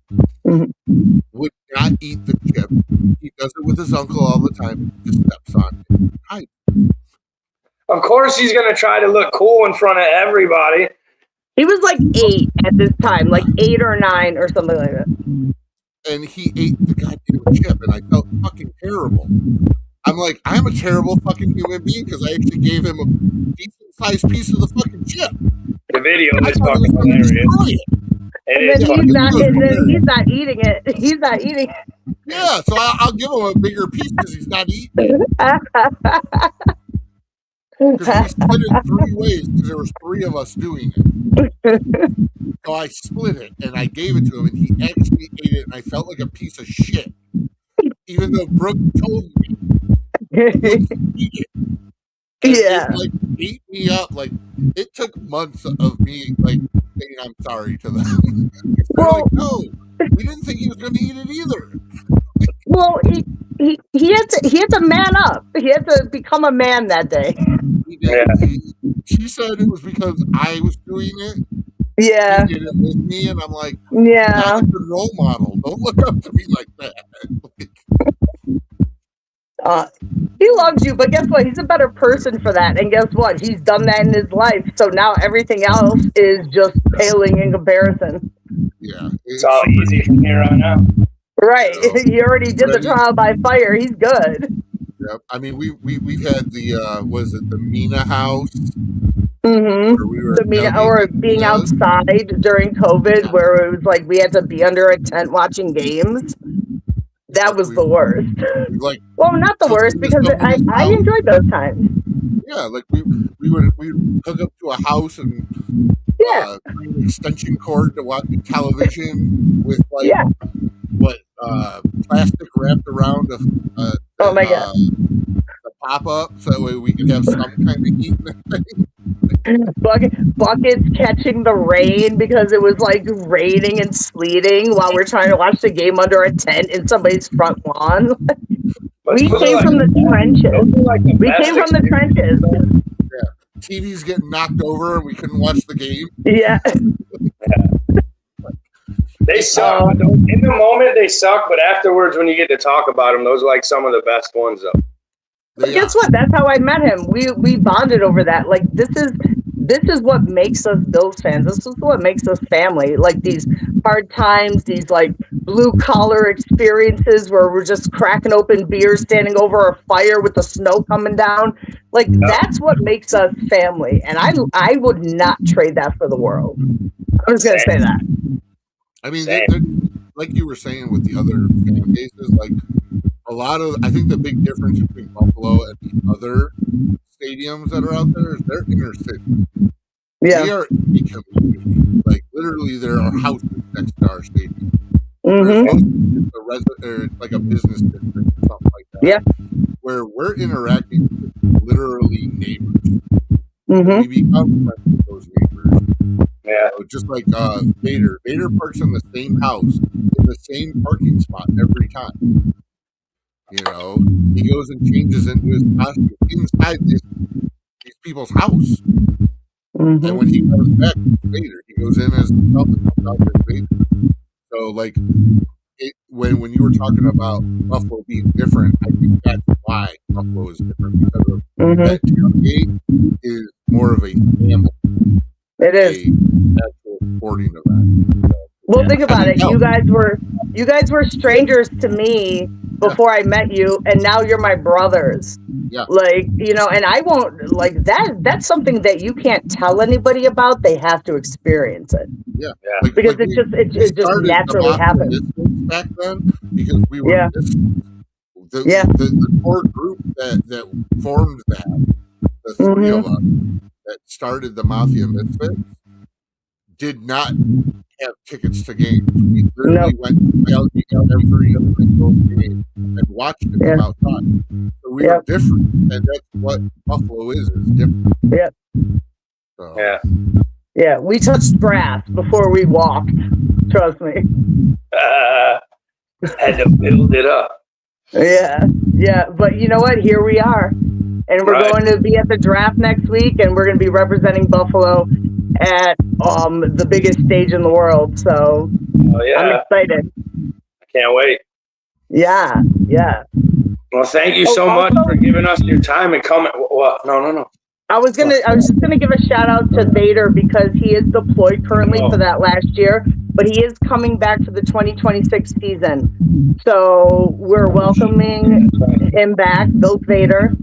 would not eat the chip. He does it with his uncle all the time. He just steps on it. Of course, he's gonna try to look cool in front of everybody. He was like 8 at this time, like 8 or 9 or something like that. And he ate the goddamn chip, and I felt fucking terrible. I'm like, I'm a terrible fucking human being because I actually gave him a decent-sized piece of the fucking chip. The video is fucking hilarious. And then he's not eating it. He's not eating it. Yeah, so I'll give him a bigger piece because he's not eating it. Because we split it 3 ways because there was 3 of us doing it. So I split it and I gave it to him and he actually ate it and I felt like a piece of shit. Even though Brooke told me eat it. And yeah. It like ate me up. Like it took months of me like saying I'm sorry to them. They're like, no, we didn't think he was gonna eat it either. Well, he had to man up. He had to become a man that day. He did. Yeah. She said it was because I was doing it. Yeah. He did it with me, and I'm like, yeah, not a good role model. Don't look up to me like that. He loves you, but guess what? He's a better person for that. And guess what? He's done that in his life. So now everything else is just paling in comparison. Yeah. It's all easy from here on out. Right. He already did the trial by fire. He's good. Yeah. I mean, we've had the was it the Mina house? Mm-hmm. The Mina, or being outside during COVID, where it was like we had to be under a tent watching games. That was the worst. Like, well, not the worst because I enjoyed those times. Yeah, like we would hook up to a house and an extension cord to watch television with like plastic wrapped around the pop up so that way we could have some kind of heat in the thing. Buckets catching the rain because it was like raining and sleeting while we're trying to watch the game under a tent in somebody's front lawn. We came from the trenches. We came from the trenches. Yeah. TV's getting knocked over and we couldn't watch the game. Yeah. They suck. In the moment, they suck, but afterwards, when you get to talk about them, those are like some of the best ones, though. But guess what? That's how I met him. We bonded over that. Like this is what makes us Bills fans. This is what makes us family. Like these hard times, these like blue collar experiences where we're just cracking open beers, standing over a fire with the snow coming down. Like that's what makes us family. And I would not trade that for the world. I'm just gonna say that. I mean, they're, like you were saying with the other fan bases, like a lot of, I think the big difference between Buffalo and the other stadiums that are out there is they're inner city. Yeah. We are a community. Like literally, there are houses next to our stadium. Mm-hmm. It's like a business district or something like that. Yeah. Where we're interacting with literally neighbors. Mm-hmm. We become friends with those neighbors. Yeah. Just like Vader. Vader parks in the same house, in the same parking spot every time. You know, he goes and changes into his costume inside these people's house. Mm-hmm. And when he comes back, Vader, he goes in as himself and comes out as Vader. So, like, when you were talking about Buffalo being different, I think that's why Buffalo is different, because of that tailgate is more of a family. It is actual sporting event. Well, think about it. You guys were strangers to me before I met you, and now you're my brothers. Yeah. Like, you know, and I won't like that. That's something that you can't tell anybody about. They have to experience it. Yeah. Like, because it just naturally happens. Back then, because we were the core group that formed that, the three of us that started the Mafia Misfits, did not have tickets to games. We literally went to every other game and watched it from outside. So we were different, and that's what Buffalo is different. Yeah. So. Yeah, we touched grass before we walked. Trust me. Had to build it up. Yeah. But you know what? Here we are. And we're going to be at the draft next week, and we're going to be representing Buffalo at the biggest stage in the world. So I'm excited. I can't wait. Yeah. Well, thank you so much for giving us your time and coming. What? No. I was just gonna give a shout out to Vader because he is deployed currently for that last year, but he is coming back for the 2026 season. So we're welcoming him back, Bill Vader,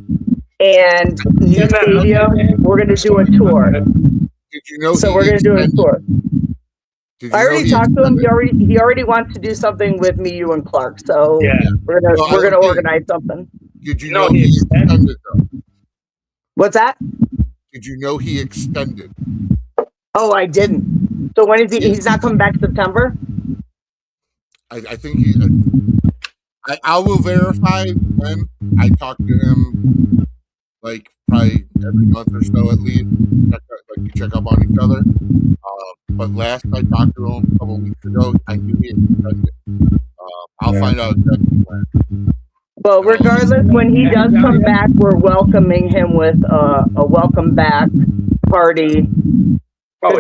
and new stadium. We're gonna do a tour. Did you know? So we're gonna do a tour. I already talked to him. He already wants to do something with me, you, and Clark. So we're gonna organize something. Did you know he extended though? What's that? Did you know he extended? Oh, I didn't. So when is he? He's not coming back September? I think he. I will verify when. I talk to him like probably every month or so at least. We check up on each other. But last I talked to him a couple of weeks ago, I knew he extended. I'll find out exactly when. Well, regardless, when he does come back, we're welcoming him with a welcome back party.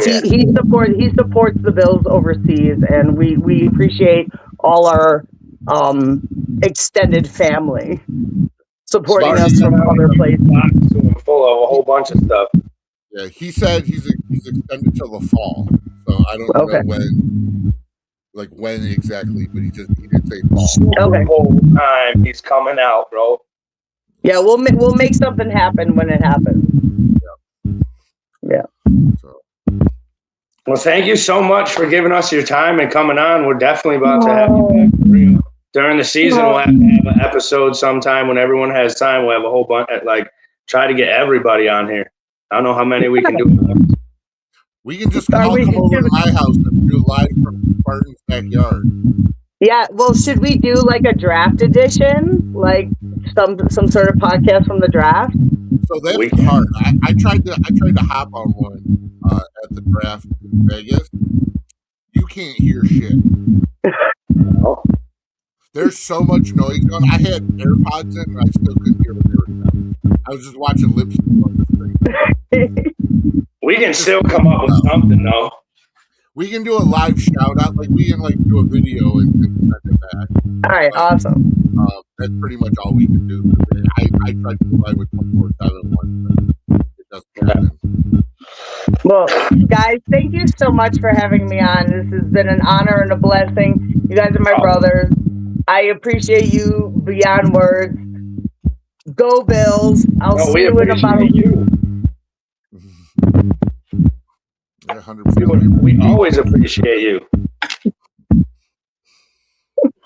He supports the Bills overseas, and we appreciate all our extended family supporting us from other places. Full of a whole bunch of stuff. Yeah, he said he's extended till the fall, so I don't know when exactly, but he did say fall. The whole time he's coming out, bro. Yeah, we'll make something happen when it happens. Yeah. So. Well, thank you so much for giving us your time and coming on. We're definitely about to have you back during the season. We'll have to have an episode sometime when everyone has time. We'll have a whole bunch. Try to get everybody on here. I don't know how many we can do. We can just come over to my house and do live from Spartan's backyard. Yeah, well, should we do like a draft edition, like some sort of podcast from the draft? So that's hard. I tried to hop on one at the draft in Vegas. You can't hear shit. No. There's so much noise going. I had AirPods in, and I still couldn't hear what they were saying. I was just watching lip sync on the screen. We can still come up with something, though. We can do a live shout out, like we can do a video and send it back. All right, awesome. That's pretty much all we can do. I tried to go live with 24/7 once, but it doesn't happen. Well, guys, thank you so much for having me on. This has been an honor and a blessing. You guys are my brothers. I appreciate you beyond words. Go Bills. I'll see you in about a week. 100%. We always appreciate you.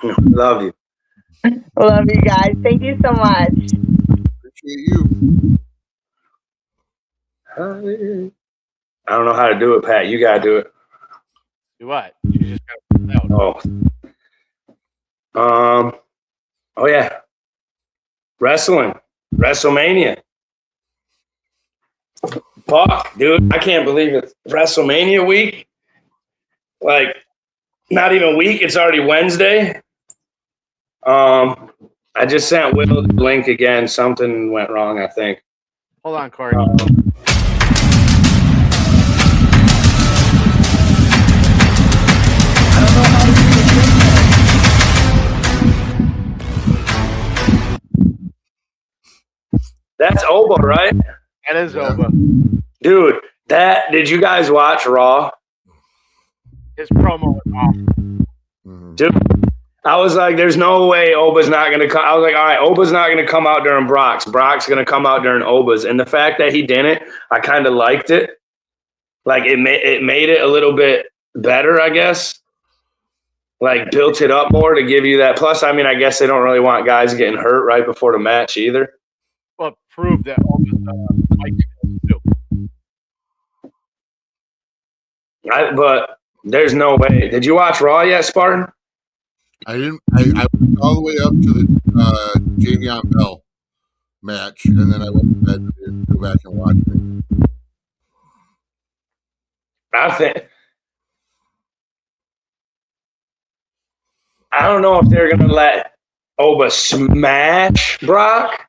Love you. Love you guys. Thank you so much. Appreciate you. I don't know how to do it, Pat. You gotta do it. Do what? You just gotta put it out. Oh yeah. Wrestling. WrestleMania. Fuck, dude. I can't believe it's WrestleMania week. Like, not even week. It's already Wednesday. I just sent Will the link again. Something went wrong, I think. Hold on, Corey. That's Oba, right? That is Oba. Dude, did you guys watch Raw? His promo was awesome. Dude, I was like, there's no way Oba's not going to come. I was like, all right, Oba's not going to come out during Brock's. Brock's going to come out during Oba's. And the fact that he didn't, I kind of liked it. Like, it made it a little bit better, I guess. Like, built it up more to give you that. Plus, I mean, I guess they don't really want guys getting hurt right before the match either. Well, it proved that Oba's mic skills too. But there's no way. Did you watch Raw yet, Spartan? I didn't. I went all the way up to the Javion Bell match, and then I went to bed to go back and watch it. I don't know if they're gonna let Oba smash Brock,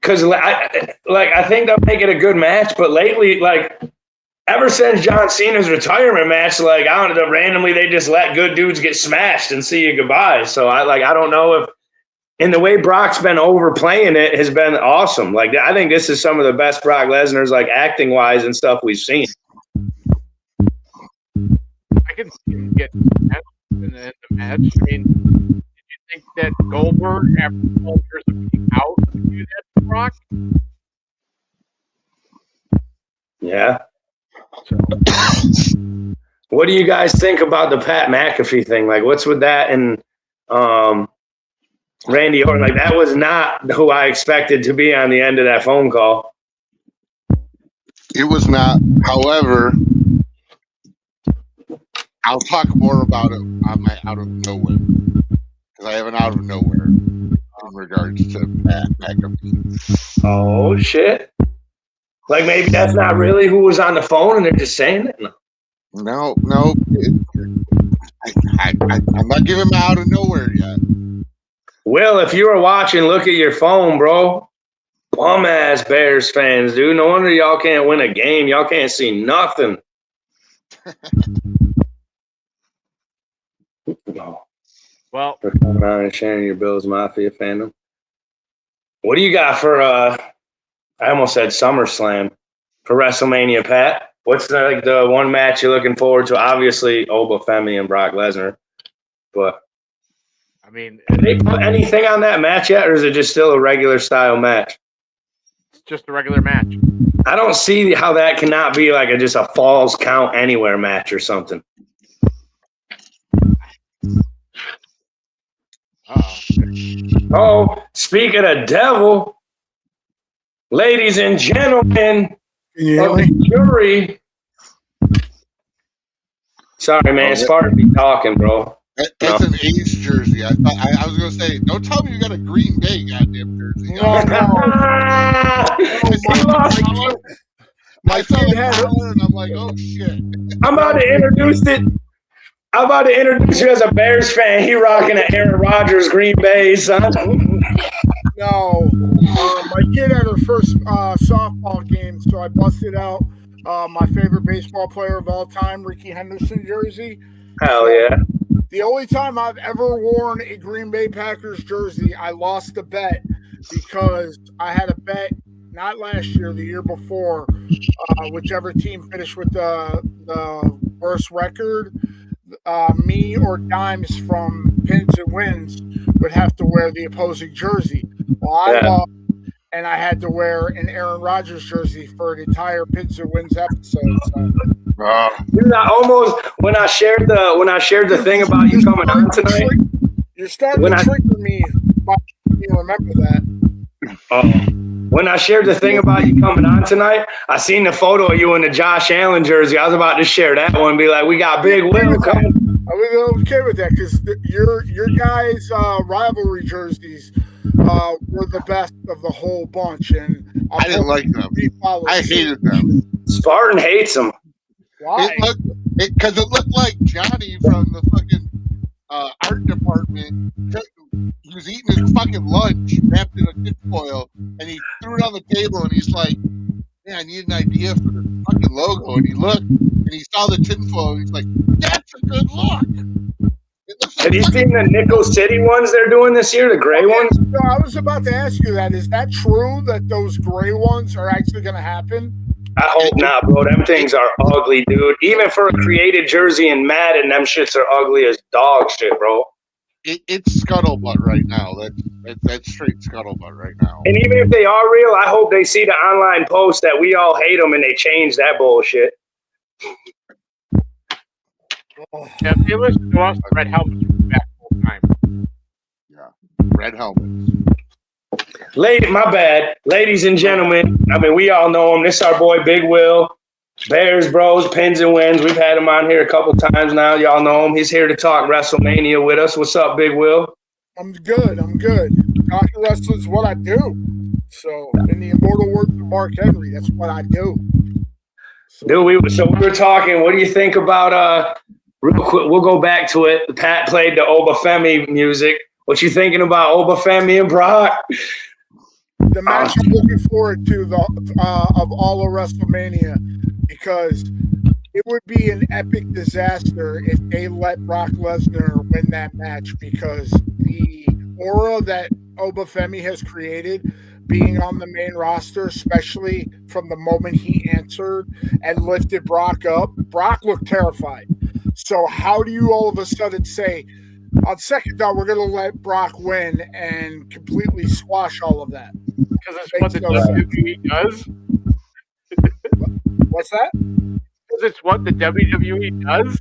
because I think they'll make it a good match. But lately, like, ever since John Cena's retirement match, like, I don't know, randomly they just let good dudes get smashed and see you goodbye. So I don't know if, and the way Brock's been overplaying it has been awesome. Like, I think this is some of the best Brock Lesnar's, like, acting wise and stuff we've seen. I can see him get in the match. I mean, did you think that Goldberg, after 12 years of being out, would do that to Brock? Yeah. What do you guys think about the Pat McAfee thing? Like, what's with that and Randy Orton? Like, that was not who I expected to be on the end of that phone call. It was not. However, I'll talk more about it on my out of nowhere, because I have an out of nowhere in regards to Pat McAfee. Oh shit! Like, maybe that's not really who was on the phone, and they're just saying it. No. I'm not giving him out of nowhere yet. Will, if you were watching, look at your phone, bro. Bum ass Bears fans, dude. No wonder y'all can't win a game. Y'all can't see nothing. Well, for coming on and sharing your Bills Mafia fandom. What do you got for I almost said SummerSlam, for WrestleMania, Pat? What's the one match you're looking forward to? Obviously, Oba Femi and Brock Lesnar, but I mean, did they put anything on that match yet, or is it just still a regular style match? It's just a regular match. I don't see how that cannot be like just a Falls Count Anywhere match or something. Oh, speaking of devil, ladies and gentlemen of the jury. Sorry, man. Spartan be talking, bro. That's an A's jersey. I was going to say, don't tell me you got a Green Bay goddamn jersey. My son had it, and I'm like, oh, shit. I'm about to introduce it. I'm about to introduce you as a Bears fan. He rocking an Aaron Rodgers Green Bay, son. No, No. My kid had her first softball game, so I busted out my favorite baseball player of all time, Ricky Henderson jersey. Hell yeah. The only time I've ever worn a Green Bay Packers jersey, I lost the bet because I had a bet not last year, the year before, whichever team finished with the worst record, me or Dimes from Pins and Wins would have to wear the opposing jersey. Well, I lost, and I had to wear an Aaron Rodgers jersey for an entire Pins and Wins episode. So. Dude, I almost when I shared the thing about you coming on tonight. You're starting to trigger me. You remember that? When I shared the thing about you coming on tonight, I seen the photo of you in the Josh Allen jersey. I was about to share that one and be like, we got Big Will coming. I was okay with that because your guys' rivalry jerseys were the best of the whole bunch. And I didn't like them. I hated them. Spartan hates them. Why? Because it looked like Johnny from the fucking art department. He was eating his fucking lunch wrapped in a tinfoil, and he threw it on the table, and he's like, "Man, I need an idea for the fucking logo." And he looked, and he saw the tinfoil, and he's like, "That's a good look." Have you seen the Nickel City ones they're doing this year, the gray ones? No, I was about to ask you that. Is that true that those gray ones are actually going to happen? I hope not, bro. Them things are ugly, dude. Even for a created jersey in Madden, them shits are ugly as dog shit, bro. It's scuttlebutt right now. That's straight scuttlebutt right now. And even if they are real, I hope they see the online post that we all hate them and they change that bullshit. Yeah, if they listen to us, the red helmets will be back full time. Yeah, red helmets. My bad. Ladies and gentlemen, I mean, we all know him. This is our boy, Big Will. Bears Bros, Pins and Wins. We've had him on here a couple times now. Y'all know him. He's here to talk WrestleMania with us. What's up, Big Will? I'm good. Talking wrestling is what I do. So, in the immortal words of Mark Henry, that's what I do. So, Dude, we were talking. What do you think about, real quick, we'll go back to it. Pat played the Obafemi music. What you thinking about Obafemi and Brock? The match I'm looking forward to of all of WrestleMania, because it would be an epic disaster if they let Brock Lesnar win that match, because the aura that Obafemi has created being on the main roster, especially from the moment he entered and lifted Brock up, Brock looked terrified. So how do you all of a sudden say, on second thought, we're going to let Brock win and completely squash all of that? Because it's what the WWE does. What's that? Because it's what the WWE does.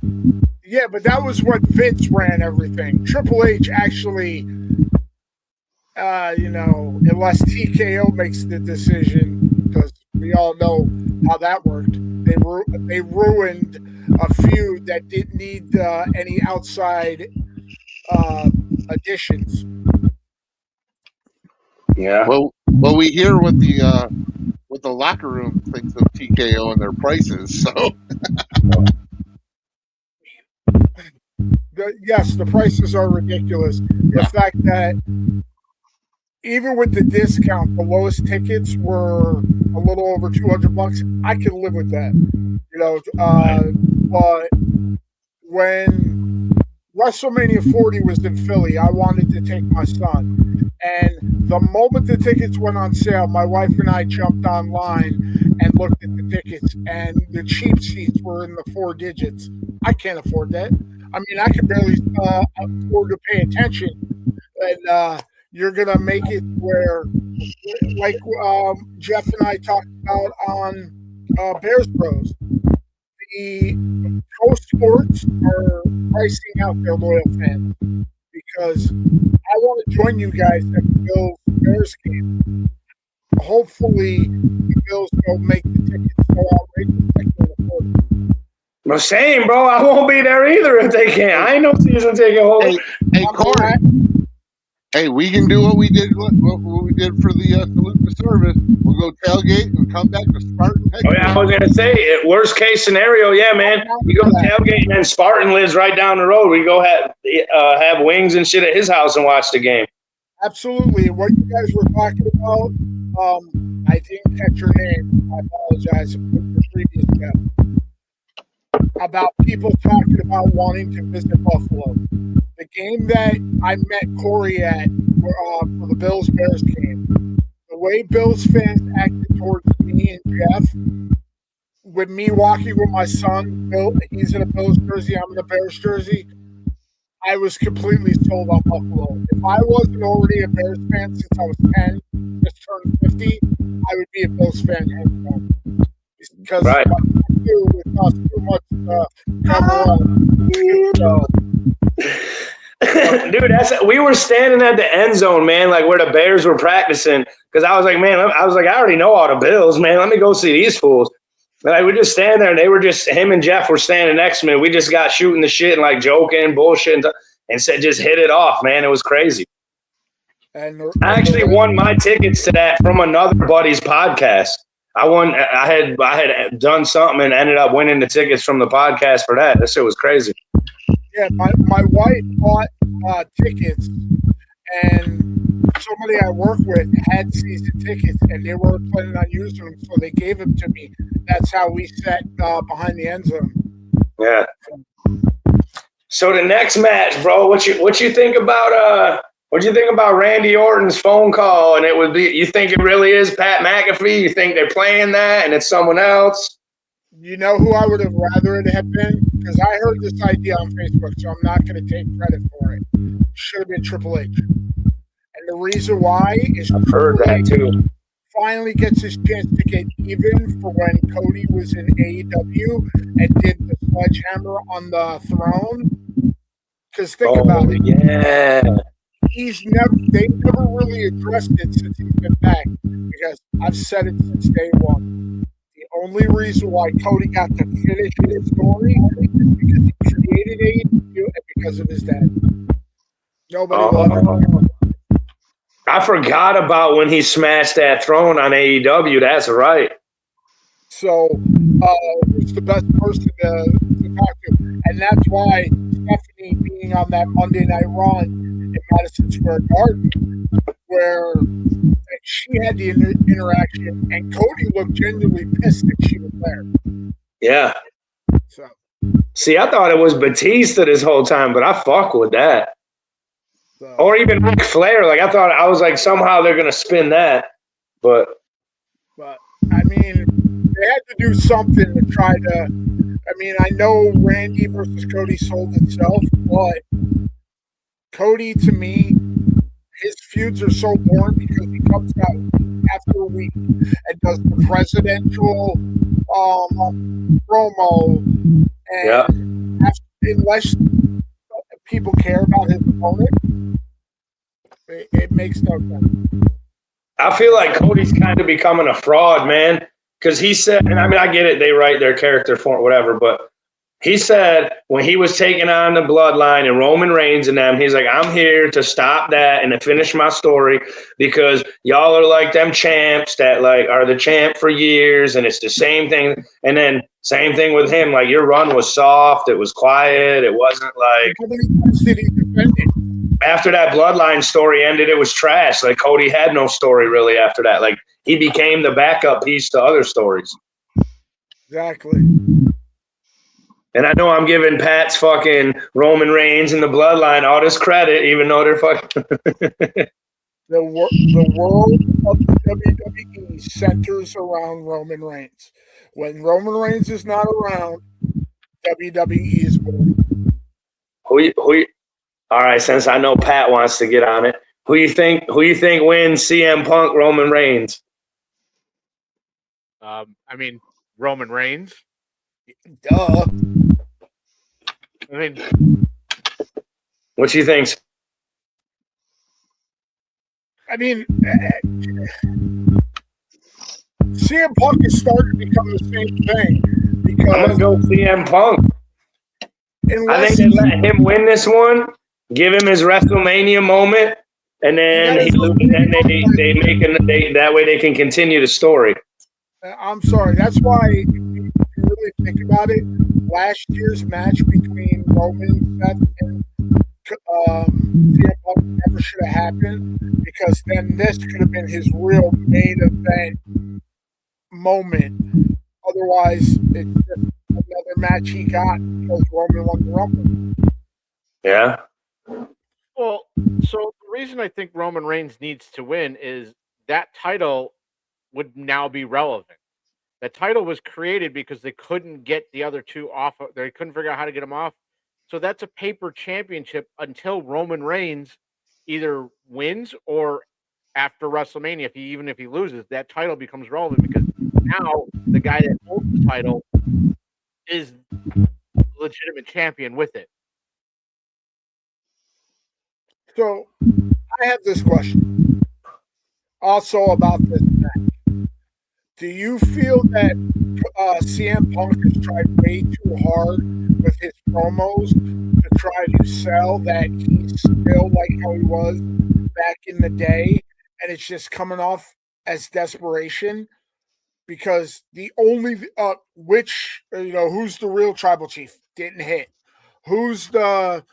Yeah, but that was what Vince ran everything. Triple H actually, unless TKO makes the decision, because we all know how that worked. They ruined a feud that didn't need any outside additions. Yeah. Well, we hear what the locker room thinks of TKO and their prices. So, yes, the prices are ridiculous. The fact that even with the discount, the lowest tickets were a little over $200. I can live with that, But when WrestleMania 40 was in Philly, I wanted to take my son. And the moment the tickets went on sale, my wife and I jumped online and looked at the tickets, and the cheap seats were in the 4 digits. I can't afford that. I mean, I can barely afford to pay attention. And you're going to make it where, like Jeff and I talked about on Bears Bros, the pro sports are pricing out their loyal fans, because I want to join you guys at the Bills-Bears game. Hopefully, the Bills don't make the tickets so outrageous I can't afford it. Well, same, bro. I won't be there either if they can't. I ain't no season ticket holder. Hey, Corey. Hey, we can do what we did for the salute to service. We'll go tailgate and come back to Spartan. Oh yeah, I was gonna say, worst case scenario, yeah, man. We go tailgate and Spartan lives right down the road. We go have wings and shit at his house and watch the game. Absolutely. What you guys were talking about, I didn't catch your name. I apologize for the previous guest. About people talking about wanting to visit Buffalo. The game that I met Corey at for the Bills-Bears game, the way Bills fans acted towards me and Jeff, with me walking with my son, Bill, he's in a Bills jersey, I'm in a Bears jersey, I was completely sold on Buffalo. If I wasn't already a Bears fan since I was 10, just turned 50, I would be a Bills fan hands down. Because Right. it costs too much to cover up. So, Dude, we were standing at the end zone, man, like where the Bears were practicing. Because I was like, man, I already know all the Bills, man. Let me go see these fools. And like, we just stand there, and they were just, him and Jeff were standing next to me. We just got shooting the shit and like joking, bullshit, and said, just hit it off, man. It was crazy. and I actually won my tickets to that from another buddy's podcast. I had done something and ended up winning the tickets from the podcast for that. That shit was crazy. Yeah, my wife bought tickets, and somebody I work with had season tickets, and they weren't planning on using them, so they gave them to me. That's how we sat behind the end zone. Yeah. So the next match, bro, what you think about Randy Orton's phone call? And it would be, you think it really is Pat McAfee? You think they're playing that and it's someone else? You know who I would have rather it have been? Because I heard this idea on Facebook, so I'm not going to take credit for it. It should have been Triple H. And the reason why is I've heard that too. finally gets his chance to get even for when Cody was in AEW and did the sledgehammer on the throne. Because think about it. Yeah. They never really addressed it since he's been back. Because I've said it since day one. The only reason why Cody got to finish his story is because he created AEW and because of his dad. Nobody loved him. I forgot about when he smashed that throne on AEW. That's right. So, who's the best person to talk to? And that's why Stephanie being on that Monday Night Raw in Madison Square Garden, where she had the interaction, and Cody looked genuinely pissed that she was there. Yeah. So, See, I thought it was Batista this whole time, but I fuck with that. Or even Ric Flair. Like, I was like, somehow they're going to spin that. But I mean, they had to do something to try to. I mean, I know Randy versus Cody sold itself, but Cody, to me, his feuds are so boring because he comes out after a week and does the presidential promo. And unless people care about his opponent, it makes no sense. I feel like Cody's kind of becoming a fraud, man. Because he said, and I mean, I get it, they write their character for whatever, but he said when he was taking on the Bloodline and Roman Reigns and them, he's like, I'm here to stop that and to finish my story because y'all are like them champs that like are the champ for years, and it's the same thing. And then same thing with him, like your run was soft, it was quiet, it wasn't like. How many times did he defend it? After that Bloodline story ended, it was trash. Like Cody had no story really after that. Like he became the backup piece to other stories. Exactly. And I know I'm giving Pat's fucking Roman Reigns and the Bloodline all this credit, even though they're fucking. The world of WWE centers around Roman Reigns. When Roman Reigns is not around, WWE is born. All right, since I know Pat wants to get on it, who you think wins CM Punk Roman Reigns? I mean, Roman Reigns. Duh. I mean, What you think? I mean, CM Punk is starting to become the same thing because I'm gonna go CM Punk. I think they let him win this one, give him his WrestleMania moment, and then that way they can continue the story. I'm sorry. That's why, if you really think about it, last year's match between Roman, Seth, and CM Punk never should have happened, because then this could have been his real main event moment. Otherwise, it's just another match he got because Roman won the Rumble. Yeah. Well, so the reason I think Roman Reigns needs to win is that title would now be relevant. That title was created because they couldn't get the other two off. They couldn't figure out how to get them off. So that's a paper championship until Roman Reigns either wins or after WrestleMania. Even if he loses, that title becomes relevant because now the guy that holds the title is a legitimate champion with it. So I have this question also about this match. Do you feel that CM Punk has tried way too hard with his promos to try to sell that he's still like how he was back in the day, and it's just coming off as desperation? Because the only who's the real tribal chief didn't hit. Who's the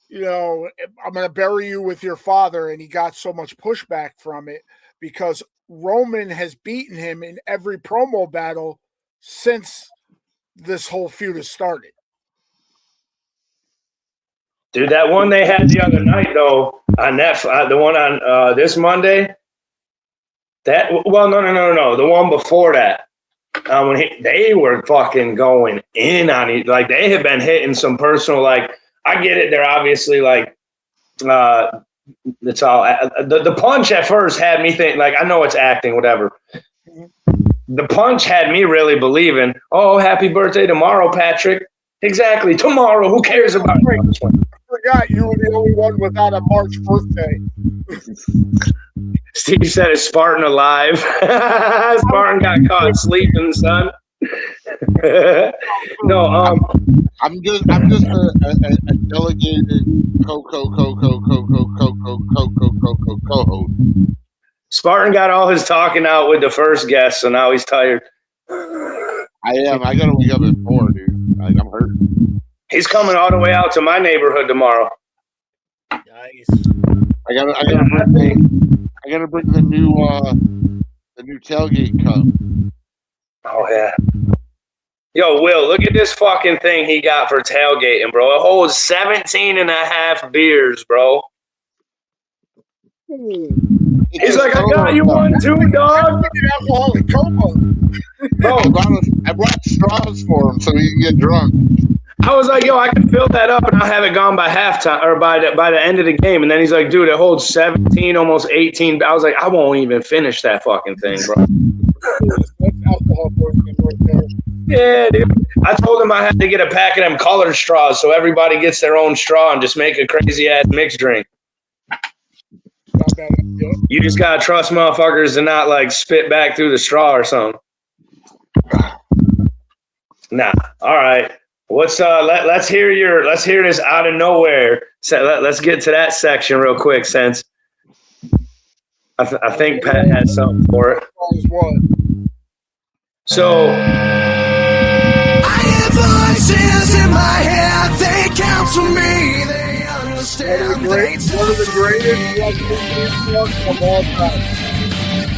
I'm going to bury you with your father, and he got so much pushback from it because Roman has beaten him in every promo battle since this whole feud has started. Dude, that one they had the other night, though, on Netflix, the one on this Monday, no. The one before that, when they were fucking going in on it. Like, they had been hitting some personal, like, I get it. They're obviously like, it's all the punch at first had me think like, I know it's acting, whatever. The punch had me really believing, oh, happy birthday tomorrow, Patrick. Exactly. Tomorrow. Who cares about it? I forgot you were the only one without a March birthday. Steve said it's Spartan alive. Spartan got caught sleeping, son. No, I'm just a delegated co-host. Spartan got all his talking out with the first guest, so now he's tired. I am. I gotta wake up at 4, dude. Like, I'm hurt. He's coming all the way out to my neighborhood tomorrow. Nice. I gotta bring the new tailgate cup. Oh yeah. Yo, Will, look at this fucking thing he got for tailgating, bro. It holds 17 and a half beers, bro. He's like, I got you one too, dog. Bro, I brought straws for him so he can get drunk. I was like, yo, I can fill that up and I'll have it gone by halftime or by the end of the game. And then he's like, dude, it holds 17, almost 18. I was like, I won't even finish that fucking thing, bro. Yeah, dude. I told him I had to get a pack of them colored straws so everybody gets their own straw and just make a crazy ass mixed drink. You just gotta trust motherfuckers to not like spit back through the straw or something. Nah. All right. What's let's hear this out of nowhere. So let's get to that section real quick, since I think Pat had something for it. So I hear voices in my head, they counsel me, they understand. One of the greatest wrestling of all time.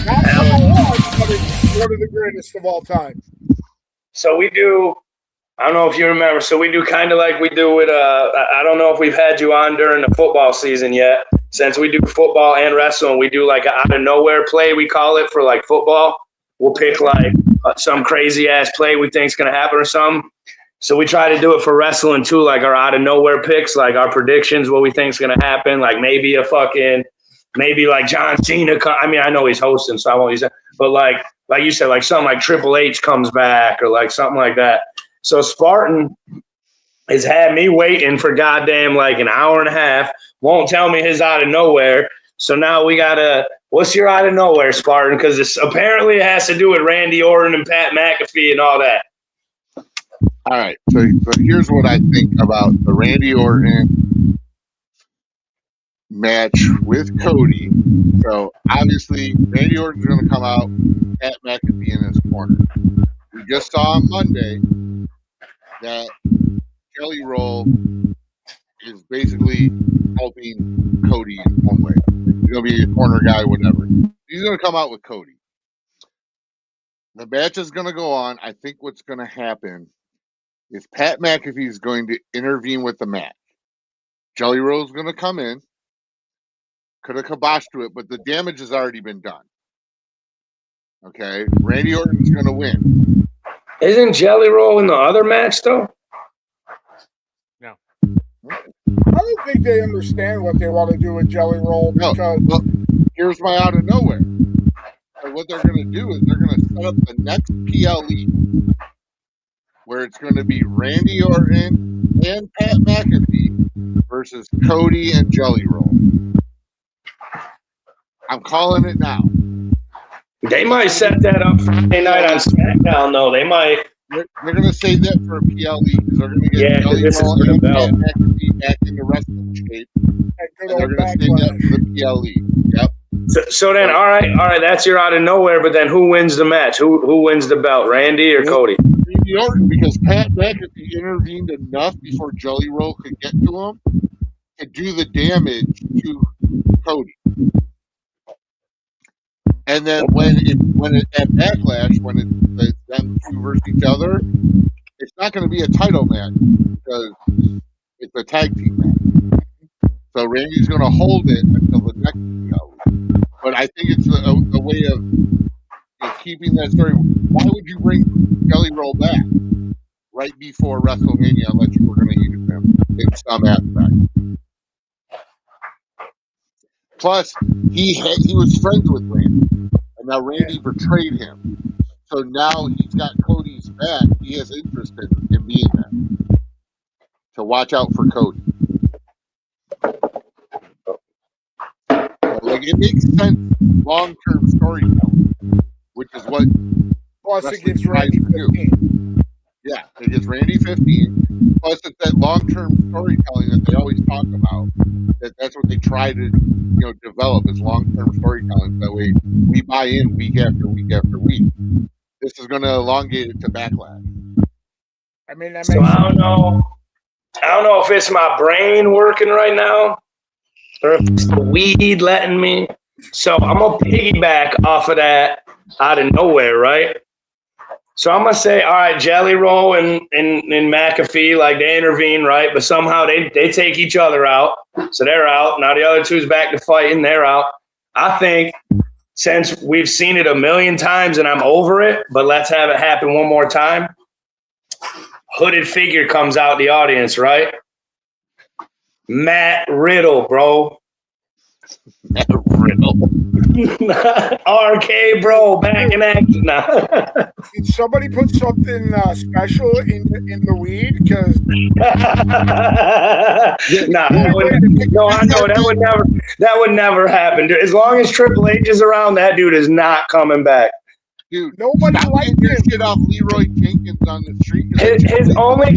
Not number one, but it's one of the greatest of all time. So we do, I don't know if you remember, so we do kind of like we do with, I don't know if we've had you on during the football season yet. Since we do football and wrestling, we do like an out of nowhere play, we call it, for like football. We'll pick like some crazy ass play we think is going to happen or something. So we try to do it for wrestling too, like our out of nowhere picks, like our predictions, what we think is going to happen. Like maybe like John Cena. I mean, I know he's hosting, so I won't use that. But like you said, like something like Triple H comes back or like something like that. So Spartan has had me waiting for goddamn like an hour and a half. Won't tell me his out of nowhere. So now we gotta. What's your out of nowhere, Spartan? Because apparently it has to do with Randy Orton and Pat McAfee and all that. All right. So here's what I think about the Randy Orton match with Cody. So obviously Randy Orton's going to come out, Pat McAfee in his corner. We just saw on Monday that Kelly Roll is basically helping Cody in one way. He's going to be a corner guy, whatever. He's going to come out with Cody. The match is going to go on. I think what's going to happen is Pat McAfee is going to intervene with the match. Jelly Roll's going to come in. Could have kiboshed to it, but the damage has already been done. Okay? Randy Orton's going to win. Isn't Jelly Roll in the other match, though? No. I don't think they understand what they want to do with Jelly Roll No. because Well, here's my out of nowhere. So what they're going to do is they're going to set up the next PLE where it's going to be Randy Orton and Pat McAfee versus Cody and Jelly Roll. I'm calling it now. They might set that up Friday night on SmackDown, though. They might. They're going to save that for a PLE because they're going to get Yeah, Jelly this is Roll for the and Pat belt. McAfee back into wrestling shape. that good And they're old going to save that backlash. for the PLE. Yep. So then, all right, that's your out of nowhere. But then, who wins the match? Who wins the belt? Randy or Cody? Randy Orton, because Pat McAfee intervened enough before Jelly Roll could get to him to do the damage to Cody. And then when it at Backlash, when it's them two versus each other, it's not going to be a title match because it's a tag team match. So Randy's going to hold it until the next PLE. But I think it's a way of keeping that story. Why would you bring Jelly Roll back right before WrestleMania unless you were going to use him in some aspect? Plus, he was friends with Randy, and now Randy betrayed him. So now he's got Cody's back. He has interest in being there. So watch out for Cody. Like, it makes sense long-term storytelling, which is what Plus, it wrestling gives tries Randy to do. 15. Yeah, it gives Randy 15. Plus, it's that long-term storytelling that they always talk about. That's what they try to, develop is long-term storytelling. That way, we buy in week after week after week. This is going to elongate it to Backlash. I mean, that So makes I don't know. I don't know if it's my brain working right now or if it's the weed letting me. So I'm gonna piggyback off of that out of nowhere, right? So I'm gonna say, all right, Jelly Roll and McAfee, like they intervene, right? But somehow they take each other out. So they're out. Now the other two's back to fighting, they're out. I think since we've seen it a million times and I'm over it, but let's have it happen one more time. Hooded figure comes out the audience, right? Matt Riddle, bro. Matt Riddle. RK, bro, back in action now. Did somebody put something special in the weed? Because I know that would never happen. Dude. As long as Triple H is around, that dude is not coming back. Dude, nobody stop liked getting your him. shit off Leroy Jenkins on the street. His only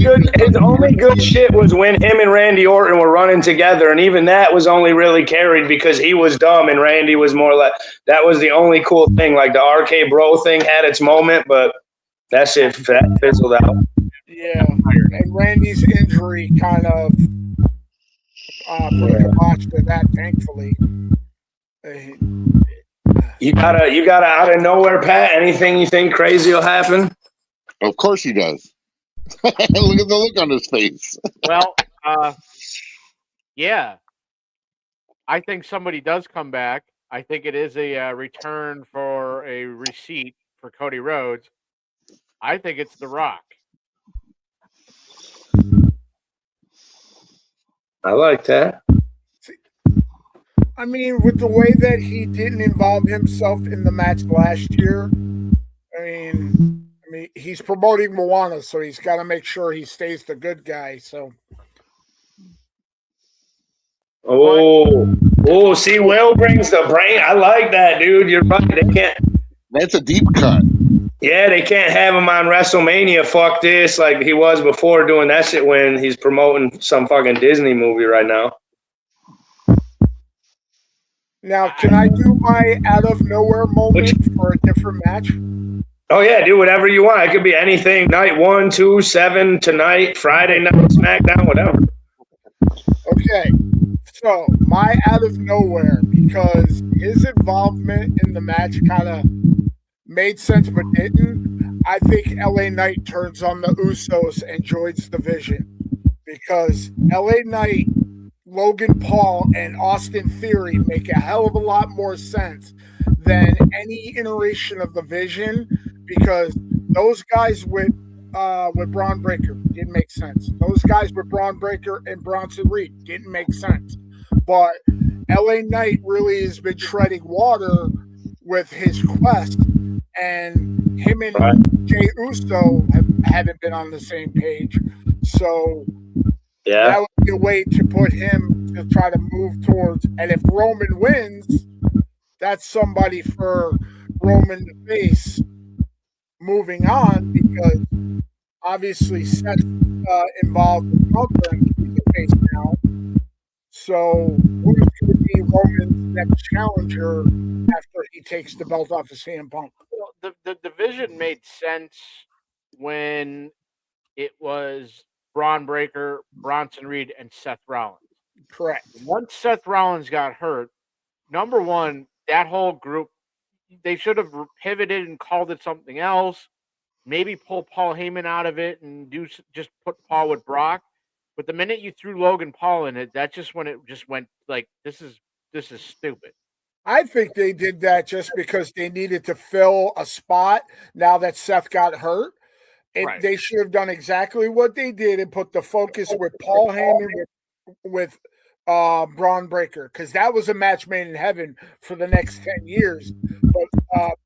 good shit was when him and Randy Orton were running together, and even that was only really carried because he was dumb and Randy was more like that was the only cool thing. Like the RK Bro thing had its moment, but that shit fizzled out. Yeah, and Randy's injury kind of put a kibosh to that, thankfully. You gotta out of nowhere, Pat. Anything you think crazy will happen? Of course he does. Look at the look on his face. Well, yeah. I think somebody does come back. I think it is a return for a receipt for Cody Rhodes. I think it's The Rock. I like that. I mean, with the way that he didn't involve himself in the match last year, I mean, he's promoting Moana, so he's got to make sure he stays the good guy. So, see, Will brings the brain. I like that, dude. You're right. They can't. That's a deep cut. Yeah, they can't have him on WrestleMania. Fuck this, like he was before doing that shit when he's promoting some fucking Disney movie right now. now can I do my out of nowhere moment for a different match? Oh yeah, do whatever you want. It could be anything. Night 1, 2, 7 tonight, Friday night, SmackDown, whatever. Okay, So, my out of nowhere, because his involvement in the match kind of made sense but didn't. I think LA Knight turns on the Usos and joins the Vision, because LA Knight, Logan Paul, and Austin Theory make a hell of a lot more sense than any iteration of the Vision, because those guys with Braun Breaker didn't make sense. Those guys with Braun Breaker and Bronson Reed didn't make sense. But LA Knight really has been treading water with his quest, and him and Jey Uso haven't been on the same page. So that would be a way to put him to try to move towards. And if Roman wins, that's somebody for Roman to face moving on, because obviously Seth's involved with Gunther and he's the face now. So who's going to be Roman's next challenger after he takes the belt off of CM Punk? Well, the division made sense when it was Braun Breaker, Bronson Reed, and Seth Rollins. Correct. Once Seth Rollins got hurt, number one, that whole group, they should have pivoted and called it something else. Maybe pull Paul Heyman out of it and just put Paul with Brock. But the minute you threw Logan Paul in it, that's just when it just went like, this is stupid. I think they did that just because they needed to fill a spot now that Seth got hurt. They should have done exactly what they did and put the focus with Paul Heyman with Braun Breaker, because that was a match made in heaven for the next 10 years.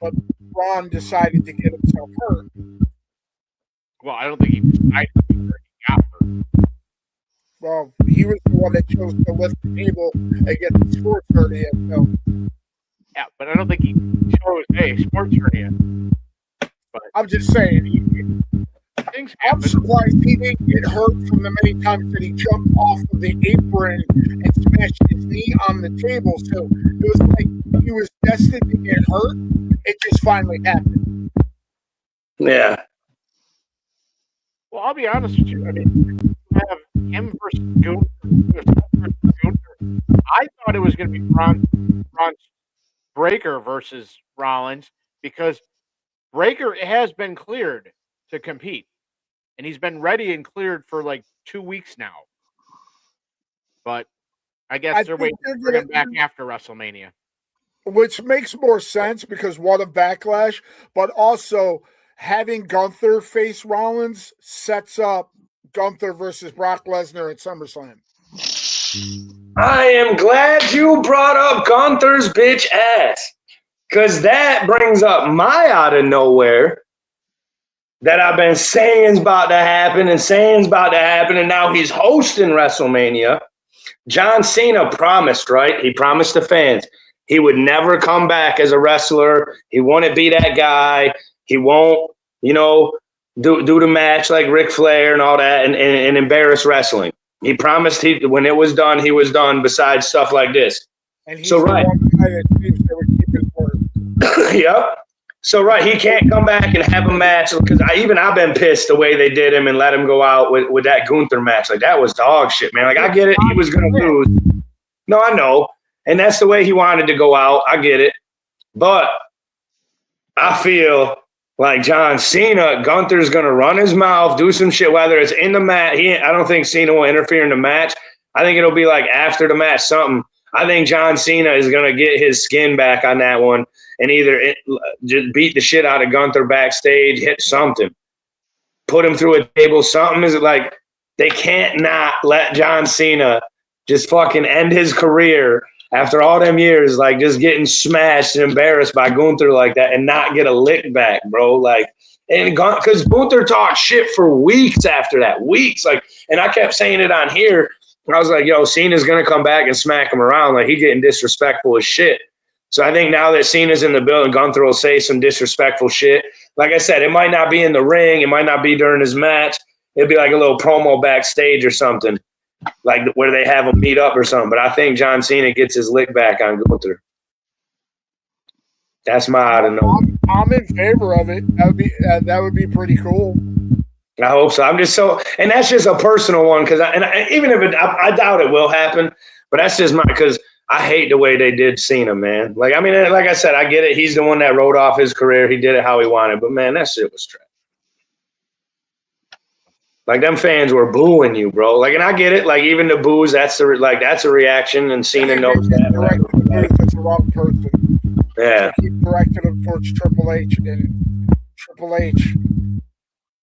But Braun decided to get himself hurt. Well, I don't think he decided to get hurt. He got hurt. Well, he was the one that chose to lift the table against the sports hernia. So. Yeah, but I don't think he chose sports hernia. But I'm just saying, I'm surprised he didn't get hurt from the many times that he jumped off of the apron and smashed his knee on the table. So it was like he was destined to get hurt. It just finally happened. Yeah. Well, I'll be honest with you. I mean, you have him versus Gunther. I thought it was going to be Braun Breaker versus Rollins, because Breaker has been cleared to compete, and he's been ready and cleared for like 2 weeks now. But I guess they're waiting to bring him back after WrestleMania. Which makes more sense, because what a Backlash, but also having Gunther face Rollins sets up Gunther versus Brock Lesnar at SummerSlam. I am glad you brought up Gunther's bitch ass, because that brings up my out of nowhere that I've been saying is about to happen, and now he's hosting WrestleMania. John Cena promised, right? He promised the fans he would never come back as a wrestler. He wouldn't be that guy. He won't, do the match like Ric Flair and all that and embarrass wrestling. He promised when it was done, he was done, besides stuff like this. And he's the one guy that seems to keep his word. Yep. So, he can't come back and have a match, because I've been pissed the way they did him and let him go out with that Gunther match. Like, that was dog shit, man. Like, I get it. He was going to lose. No, I know. And that's the way he wanted to go out. I get it. But I feel like John Cena, Gunther's going to run his mouth, do some shit, whether it's in the match. I don't think Cena will interfere in the match. I think it'll be like after the match, something. I think John Cena is going to get his skin back on that one and either just beat the shit out of Gunther backstage, hit something, put him through a table, something. Is like they can't not let John Cena just fucking end his career after all them years, like just getting smashed and embarrassed by Gunther like that and not get a lick back, bro. Like, and because Gunther talked shit for weeks after that, and I kept saying it on here. I was like, yo, Cena's going to come back and smack him around. Like, he getting disrespectful as shit. So I think now that Cena's in the building, Gunther will say some disrespectful shit. Like I said, it might not be in the ring. It might not be during his match. It'd be like a little promo backstage or something, like where they have him meet up or something. But I think John Cena gets his lick back on Gunther. That's my I don't know. I'm in favor of it. That would be pretty cool. I hope so. I'm just so, and that's just a personal one, because even if I doubt it will happen, But that's just because I hate the way they did Cena, man. Like, I mean, like I said, I get it. He's the one that wrote off his career. He did it how he wanted. But, man, that shit was trash. Like, them fans were booing you, bro. Like, and I get it. Like, even the boos, that's a reaction, and Cena knows that. That's the wrong person. Yeah. He directed him towards Triple H, and Triple H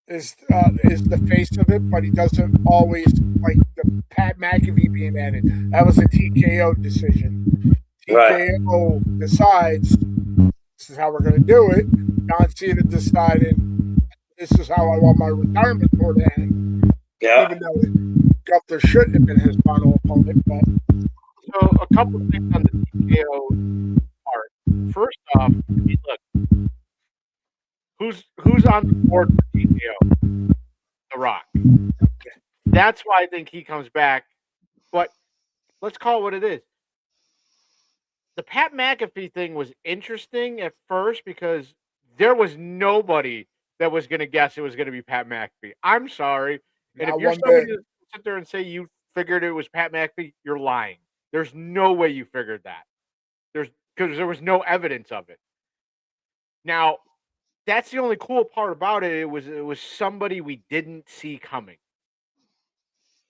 is the face of it, but he doesn't always like the Pat McAfee being added. That was a TKO decision. TKO decides this is how we're going to do it. John Cena decided this is how I want my retirement tour to end. Yeah. Even though Gunther shouldn't have been his final opponent, but So a couple of things on the TKO part. First off, I mean, look, who's on the board for TKO? The Rock. That's why I think he comes back. But let's call it what it is. The Pat McAfee thing was interesting at first because there was nobody that was going to guess it was going to be Pat McAfee. I'm sorry. And if you're somebody to sit there and say you figured it was Pat McAfee, you're lying. There's no way you figured that. Because there was no evidence of it. Now, that's the only cool part about it. It was somebody we didn't see coming.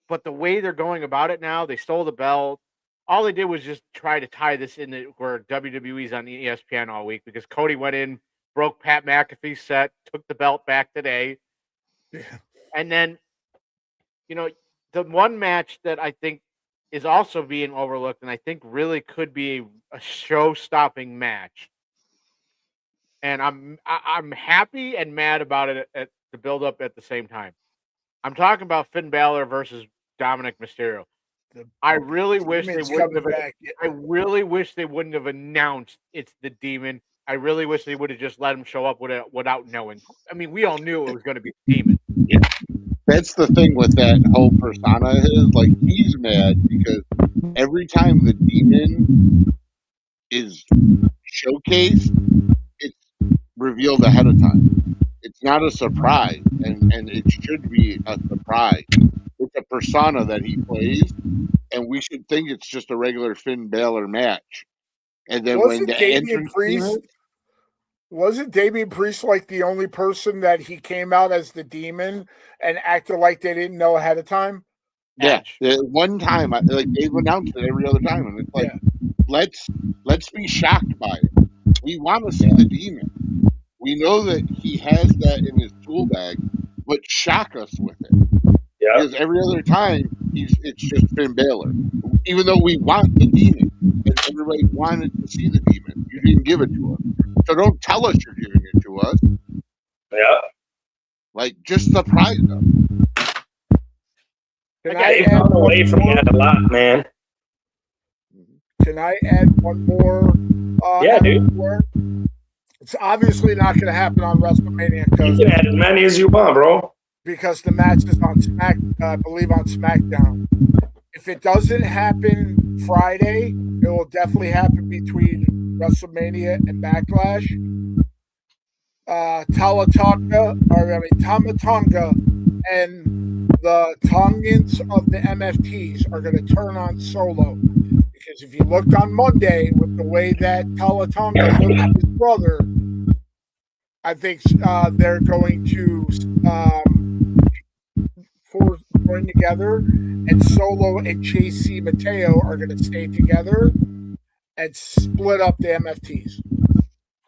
But the way they're going about it now, they stole the belt. All they did was just try to tie this in where WWE's on ESPN all week because Cody went in, broke Pat McAfee's set, took the belt back today. Yeah. And then, the one match that I think is also being overlooked and I think really could be a show-stopping match. And I'm happy and mad about it at the build-up at the same time. I'm talking about Finn Balor versus Dominic Mysterio. I really wish they wouldn't have. I really wish they wouldn't have announced it's the Demon. I really wish they would have just let him show up without knowing. I mean, we all knew it was going to be the Demon. Yeah. That's the thing with that whole persona is like he's mad because every time the Demon is showcased, it's revealed ahead of time. It's not a surprise, and it should be a surprise. It's a persona that he plays, and we should think it's just a regular Finn Balor match. And then wasn't Damian Priest like the only person that he came out as the Demon and acted like they didn't know ahead of time? Yeah, one time, like they've announced it every other time, and it's like, let's be shocked by it. We want to see the Demon. We know that he has that in his tool bag, but shock us with it. Yeah. Because every other time, it's just Finn Balor. Even though we want the Demon, and everybody wanted to see the Demon, you didn't give it to us. So don't tell us you're giving it to us. Yeah. Like, just surprise them. They've gone away from that a lot, man. Can I add one more? Yeah, dude. It's obviously not going to happen on WrestleMania. You can add as many as you want, bro. Because the match is on I believe on SmackDown. If it doesn't happen Friday, it will definitely happen between WrestleMania and Backlash. Tama Tonga and the Tongans of the MFTs are going to turn on Solo. Because if you looked on Monday with the way that Tama Tonga looked at his brother, I think they're going to join together, and Solo and JC Mateo are going to stay together and split up the MFTs.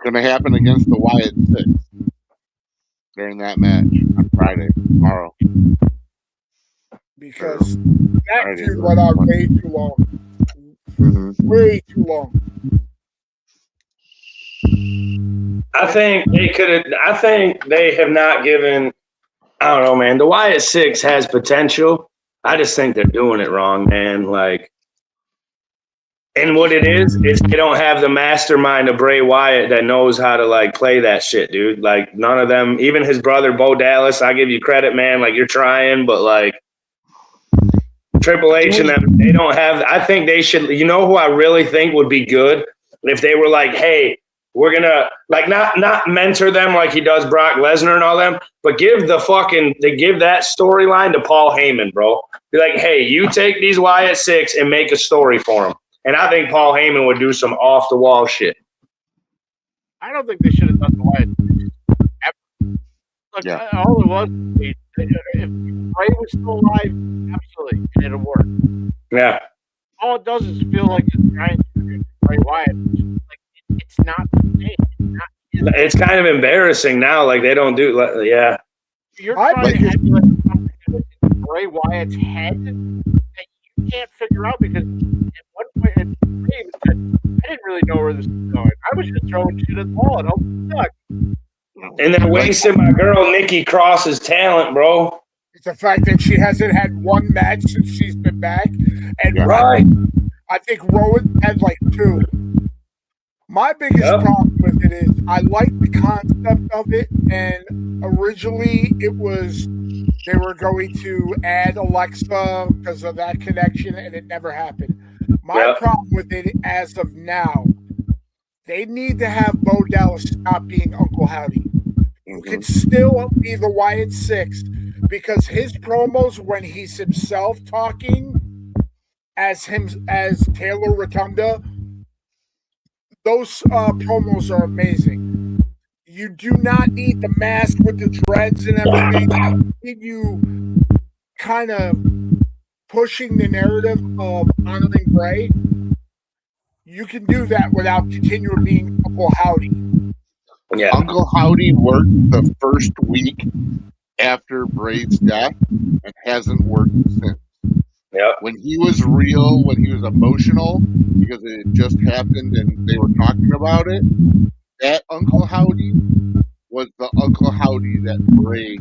Going to happen against the Wyatt Six during that match on Friday, tomorrow. Because that feud went on way too long. Mm-hmm. Way too long. I think they have not given. I don't know, man. The Wyatt Six has potential. I just think they're doing it wrong, man. Like, and what it is they don't have the mastermind of Bray Wyatt that knows how to like play that shit, dude. Like, none of them, even his brother Bo Dallas. I give you credit, man. Like, you're trying, but like Triple H and them, they don't have. I think they should. You know who I really think would be good if they were like, hey, we're gonna like not mentor them like he does Brock Lesnar and all them, but give that storyline to Paul Heyman, bro. Be like, hey, you take these Wyatt 6 and make a story for them. And I think Paul Heyman would do some off the wall shit. I don't think they should have done the Wyatt 6. Look, all it was, if Bray was still alive, absolutely, and it'll work. Yeah. All it does is feel like it's trying to Bray Wyatt. Like it's not the same. It's kind of embarrassing now. Like they don't do. Yeah. You're trying to emulate something in Bray Wyatt's head that you can't figure out because at one point Bray said, I didn't really know where this was going. I was just throwing shit at the wall and hoping it stuck. And they're wasting my girl Nikki Cross's talent, bro. It's the fact that she hasn't had one match since she's been back. And right. I think Rowan had like 2. My biggest problem with it is I like the concept of it. And originally it was they were going to add Alexa because of that connection, and it never happened. My problem with it as of now, they need to have Bo Dallas stop being Uncle Howdy. You can still be the Wyatt 6 because his promos when he's himself talking as Taylor Rotunda, those promos are amazing. You do not need the mask with the dreads and everything. You kind of pushing the narrative of honoring Bray. You can do that without continuing being Uncle Howdy. Yeah. Uncle Howdy worked the first week after Bray's death and hasn't worked since. Yep. When he was real, when he was emotional, because it had just happened and they were talking about it, that Uncle Howdy was the Uncle Howdy that Bray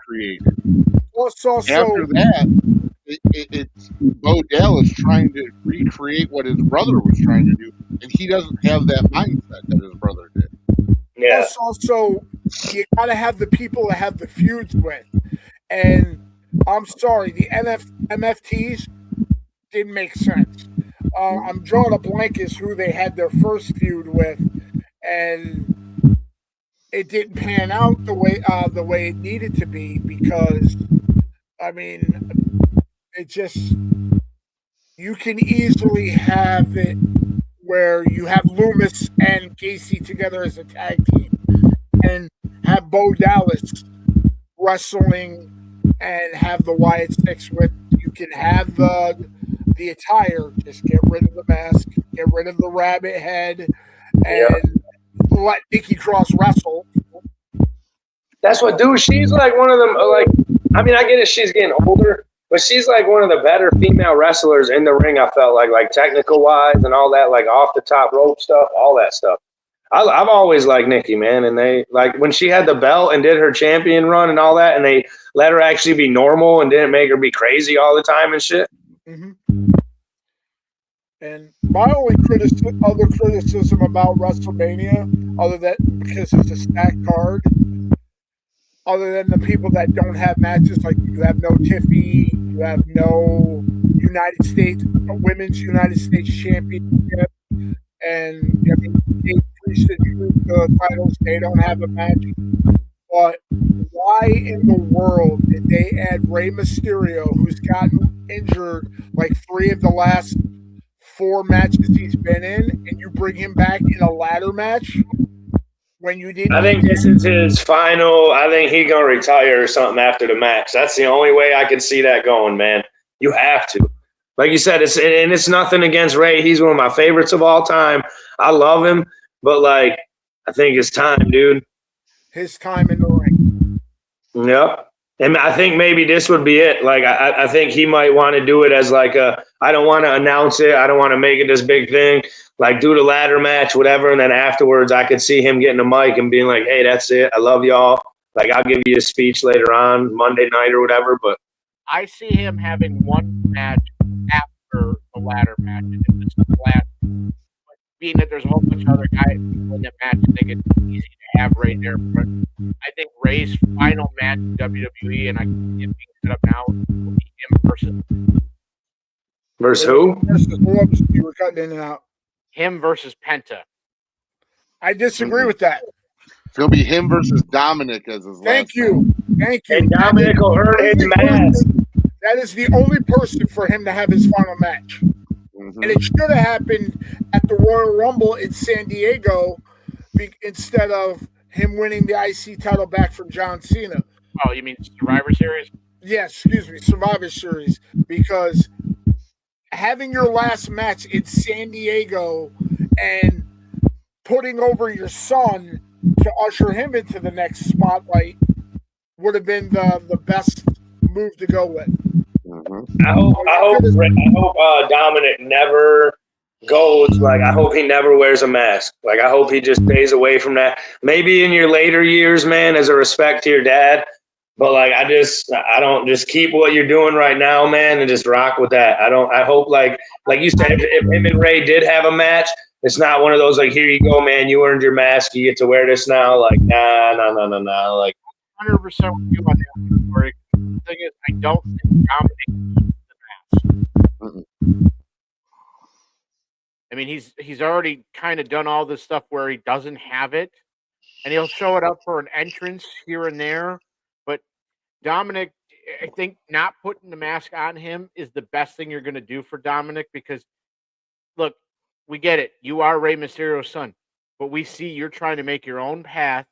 created. Also, after that, it's Bo Dallas trying to recreate what his brother was trying to do, and he doesn't have that mindset that his brother did. Yeah. Also, you gotta have the people to have the feuds with, and I'm sorry, the MFTs didn't make sense. I'm drawing a blank as who they had their first feud with, and it didn't pan out the way it needed to be because, I mean, it just you can easily have it where you have Loomis and Gacy together as a tag team, and have Bo Dallas wrestling, and have the Wyatt 6 with. You can have the attire. Just get rid of the mask, get rid of the rabbit head, and let Nikki Cross wrestle. That's what, dude. She's like one of them. Like, I mean, I get it. She's getting older, but she's like one of the better female wrestlers in the ring. I felt like technical wise and all that, like off the top rope stuff, all that stuff. I've always liked Nikki, man. And they like when she had the belt and did her champion run and all that, and they let her actually be normal and didn't make her be crazy all the time and shit. Mm-hmm. And my only other criticism about WrestleMania, other than because it's a stacked card, other than the people that don't have matches, like you have no Tiffy, you have no Women's United States Championship, and I mean, the titles, they don't have a match. But why in the world did they add Rey Mysterio, who's gotten injured like 3 of the last 4 matches he's been in, and you bring him back in a ladder match when you didn't? I think this is his final. I think he's gonna retire or something after the match. That's the only way I can see that going, man. You have to. Like you said, it's nothing against Ray. He's one of my favorites of all time. I love him, but like I think it's time, dude. His time in the ring. Yep. And I think maybe this would be it. Like I think he might want to do it as like I don't want to announce it. I don't want to make it this big thing. Like do the ladder match, whatever, and then afterwards I could see him getting a mic and being like, hey, that's it. I love y'all. Like I'll give you a speech later on Monday night or whatever. But I see him having one match after the ladder match. And if it's the last, being that there's a whole bunch of other guys in that match, I think it's easy to have Ray there. But I think Ray's final match in WWE, and I can get being set up now, will be him versus who? Versus who? You were cutting in and out. Him versus Penta. I disagree with that. It's going to be him versus Dominic as his Thank last you. Thank you. And Dominic will earn his mask. That is the only person for him to have his final match. Mm-hmm. And it should have happened at the Royal Rumble in San Diego instead of him winning the IC title back from John Cena. Oh, you mean Survivor Series? Yes, excuse me, Survivor Series. Because having your last match in San Diego and putting over your son to usher him into the next spotlight would have been the best move to go with. Mm-hmm. I hope Dominic never goes. Like, I hope he never wears a mask. Like, I hope he just stays away from that. Maybe in your later years, man, as a respect to your dad. But like, I don't just keep what you're doing right now, man, and just rock with that. I hope like you said, if him and Ray did have a match, it's not one of those like, here you go, man, you earned your mask, you get to wear this now. Like, nah. Like, 100% with you on that story. The thing is, I don't think Dominic needs the mask. Mm-mm. I mean, he's already kind of done all this stuff where he doesn't have it, and he'll show it up for an entrance here and there. But Dominic, I think not putting the mask on him is the best thing you're going to do for Dominic because, look, we get it. You are Rey Mysterio's son, but we see you're trying to make your own path,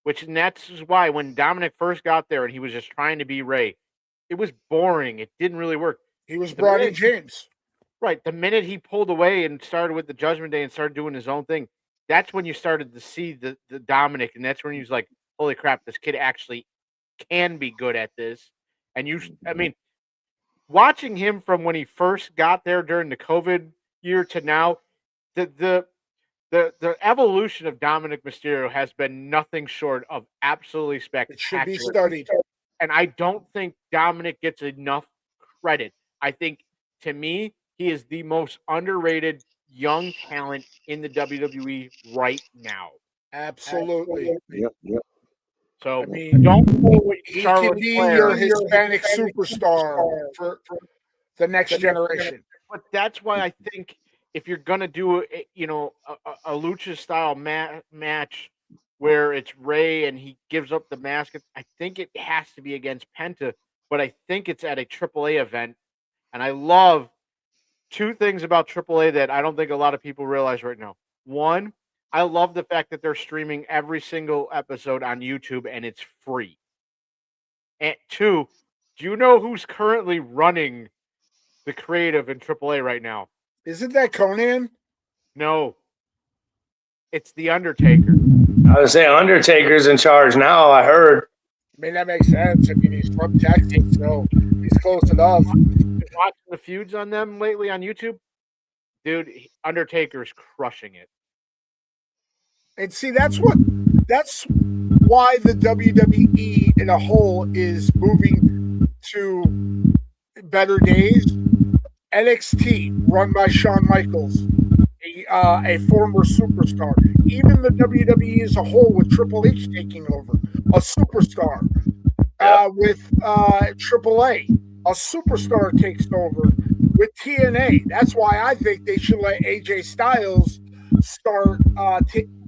and that's why when Dominic first got there and he was just trying to be Rey, it was boring. It didn't really work. He was Bronny James. Right. The minute he pulled away and started with the Judgment Day and started doing his own thing, that's when you started to see the Dominic, and that's when he was like, holy crap, this kid actually can be good at this. And watching him from when he first got there during the COVID year to now, the evolution of Dominic Mysterio has been nothing short of absolutely spectacular. It should be studied. And I don't think Dominic gets enough credit. I think, to me, he is the most underrated young talent in the WWE right now. Absolutely. Yep. So I mean, don't know what he Charlotte could be Flair- your Hispanic superstar for the next generation. But that's why I think if you're gonna do a lucha style match where it's Rey and he gives up the mask, I think it has to be against Penta. But I think it's at a AAA event, and I love two things about AAA that I don't think a lot of people realize right now. One, I love the fact that they're streaming every single episode on YouTube and it's free. And two, do you know who's currently running the creative in AAA right now? Isn't that Conan? No. It's The Undertaker. I was saying Undertaker's in charge now, I heard. I mean, that makes sense. I mean, he's from Texas, so he's close enough. Been watching the feuds on them lately on YouTube? Dude, Undertaker's crushing it. And see, that's why the WWE in a whole is moving to better days. NXT, run by Shawn Michaels, a former superstar. Even the WWE as a whole, with Triple H taking over, a superstar. With AAA, a superstar takes over. With TNA, that's why I think they should let AJ Styles start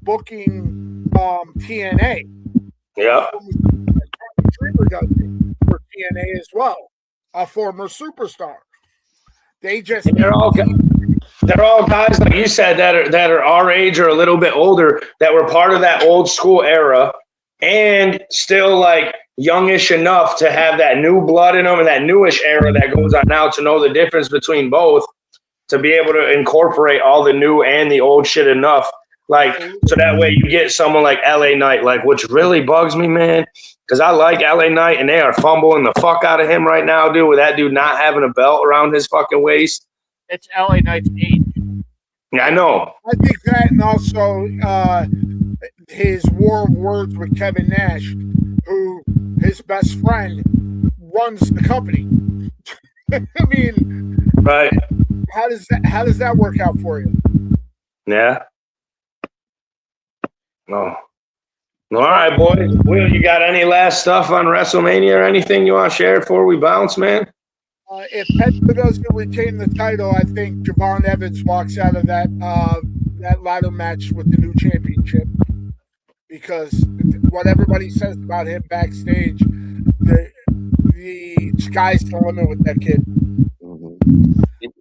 booking TNA. Yeah. Dreamer does it for TNA as well, a former superstar. They're all guys, like you said, that are our age or a little bit older, that were part of that old school era and still like youngish enough to have that new blood in them and that newish era that goes on now, to know the difference between both, to be able to incorporate all the new and the old shit enough. Like, so that way you get someone like LA Knight, like, which really bugs me, man, because I like LA Knight and they are fumbling the fuck out of him right now, dude, with that dude not having a belt around his fucking waist. It's LA Knight's age. Yeah, I know. I think that, and also his war of words with Kevin Nash, who his best friend runs the company. I mean, right? How does that work out for you? Yeah. No. All right, boys. Will, you got any last stuff on WrestleMania or anything you want to share before we bounce, man? If Penta doesn't retain the title, I think Javon Evans walks out of that that ladder match with the new championship, because what everybody says about him backstage, the sky's the limit with that kid.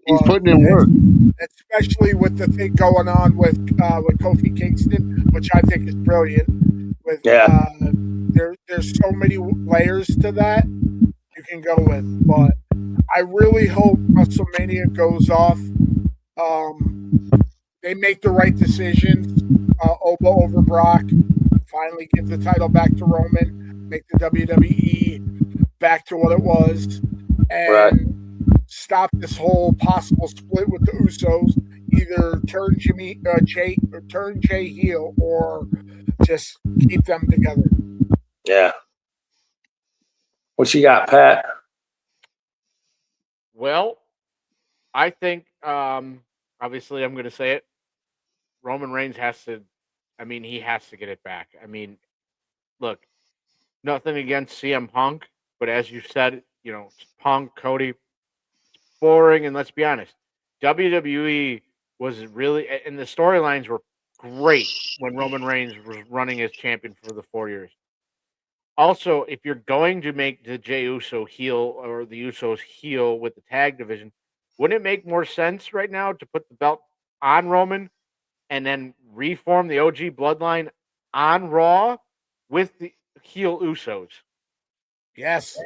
He's putting in work, especially with the thing going on with Kofi Kingston, which I think is brilliant. With there's so many layers to that you can go with, but I really hope WrestleMania goes off. They make the right decisions. Oba over Brock, finally give the title back to Roman, make the WWE back to what it was, and stop this whole possible split with the Usos. Either turn Jay heel, or just keep them together. Yeah. What you got, Pat? Well, I think obviously I'm going to say it. Roman Reigns has to. He has to get it back. Look, nothing against CM Punk, but as you said, Punk, Cody, it's boring. And let's be honest, WWE was really, and the storylines were great when Roman Reigns was running as champion for the 4 years. Also, if you're going to make the Jey Uso heel or the Usos heel with the tag division, wouldn't it make more sense right now to put the belt on Roman and then reform the OG bloodline on Raw with the heel Usos? Yes.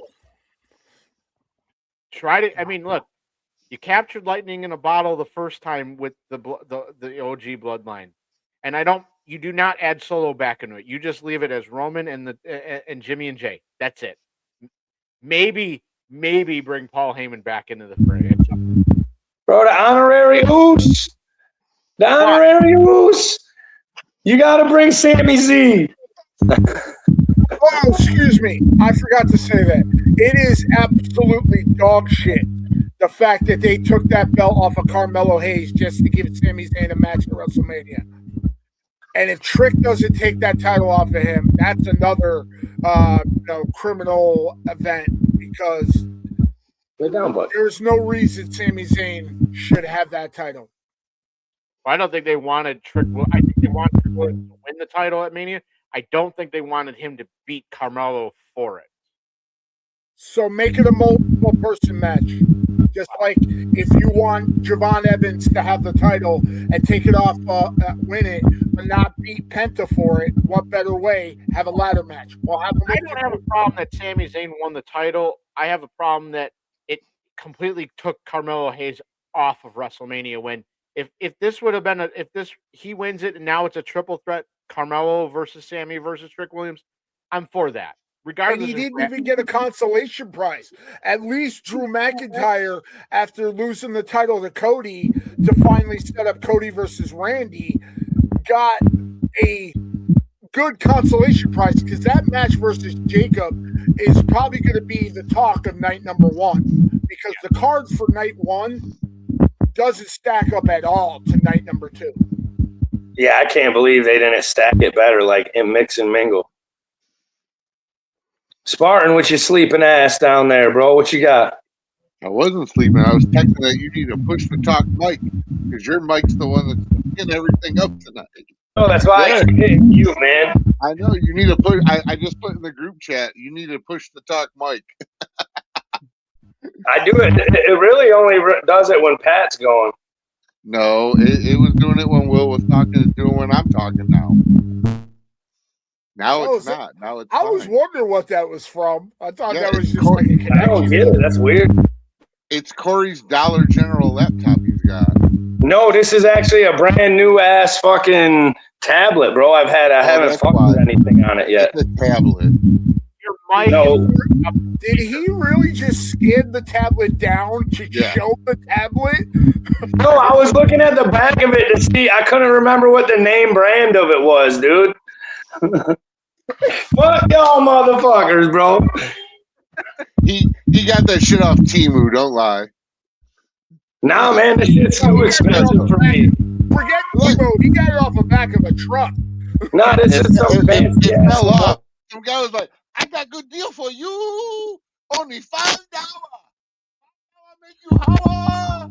Try to. Look, you captured lightning in a bottle the first time with the OG bloodline, and you do not add Solo back into it. You just leave it as Roman and Jimmy and Jay. That's it. Maybe bring Paul Heyman back into the fray. Bro, the honorary Oos. The honorary Oos. You got to bring Sami Z. Oh, excuse me. I forgot to say that. It is absolutely dog shit. The fact that they took that belt off of Carmelo Hayes just to give Sami Zayn a match at WrestleMania. And if Trick doesn't take that title off of him, that's another criminal event, because there's no reason Sami Zayn should have that title. I don't think they wanted Trick. I think they wanted Trick Williams to win the title at Mania. I don't think they wanted him to beat Carmelo for it. So make it a multiple person match. Just like if you want Javon Evans to have the title and take it off, win it, but not beat Penta for it, what better way? Have a ladder match. I don't have a problem that Sami Zayn won the title. I have a problem that it completely took Carmelo Hayes off of WrestleMania. When if this would have been he wins it and now it's a triple threat, Carmelo versus Sami versus Trick Williams, I'm for that. Regardless, and he didn't even get a consolation prize. At least Drew McIntyre, after losing the title to Cody to finally set up Cody versus Randy, got a good consolation prize, because that match versus Jacob is probably going to be the talk of night number one, because the card for night one doesn't stack up at all to night number two. Yeah, I can't believe they didn't stack it better, like in mix and mingle. Spartan, with your sleeping ass down there, bro. What you got? I wasn't sleeping. I was texting that you need to push the talk mic, because your mic's the one that's getting everything up tonight. Oh, that's why I keep hitting you, man. I know. You need to push. I just put in the group chat. You need to push the talk mic. I do it. It really only does it when Pat's going. No, it was doing it when Will was talking. It's doing when I'm talking now. Now it's not. Now it's. I was wondering what that was from. I thought that was just Corey, like a connection. I don't get it. That's weird. It's Corey's Dollar General laptop he's got. No, this is actually a brand new ass fucking tablet, bro. I haven't fucked with anything on it yet. It's a tablet. Your mic. No. Did he really just scan the tablet down to show the tablet? No, I was looking at the back of it to see. I couldn't remember what the name brand of it was, dude. Fuck y'all motherfuckers, bro. He got that shit off Temu, don't lie. Nah, man, this shit's too expensive for me. Forget Temu. He got it off the back of a truck. Nah, this is some fancy It ass fell stuff. off. Some guy was like, I got a good deal for you. Only $5. I'll make you holler.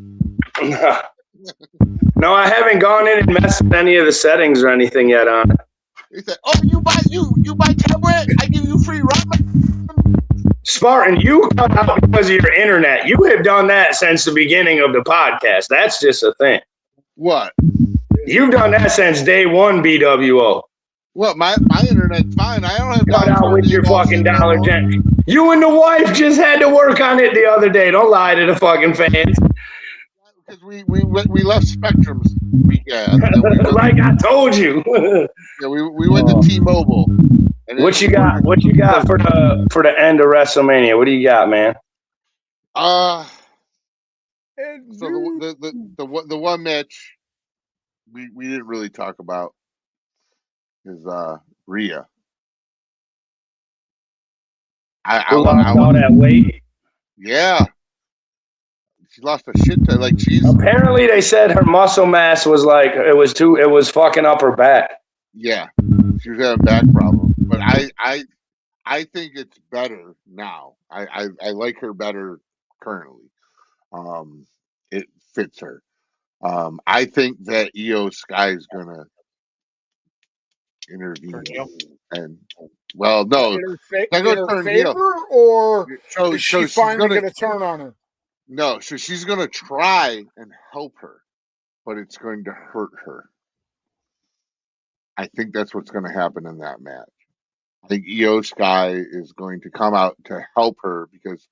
No, I haven't gone in and messed with any of the settings or anything yet on it. He said, "Oh, you buy tablet? I give you free ramen." Spartan, you cut out because of your internet. You have done that since the beginning of the podcast. That's just a thing. What? You've done that since day one, BWO. What? My internet's fine. I don't have Cut out with your fucking Dollar Gen. You and the wife just had to work on it the other day. Don't lie to the fucking fans. Because we left Spectrum's weekend. Like I told you. Yeah, we went to T-Mobile. What you got? What you got for the end of WrestleMania? What do you got, man? So the one match we didn't really talk about is Rhea. I lost all that weight. Yeah, she lost a shit ton. Like she's apparently they said her muscle mass was like it was fucking up her back. Yeah, she was having back problems, but I think it's better now. I like her better currently. It fits her. I think that Io Sky is gonna intervene and no, in her favor, or is she finally going to turn on her? No, so she's going to try and help her, but it's going to hurt her. I think that's what's going to happen in that match. I think Io Sky is going to come out to help her because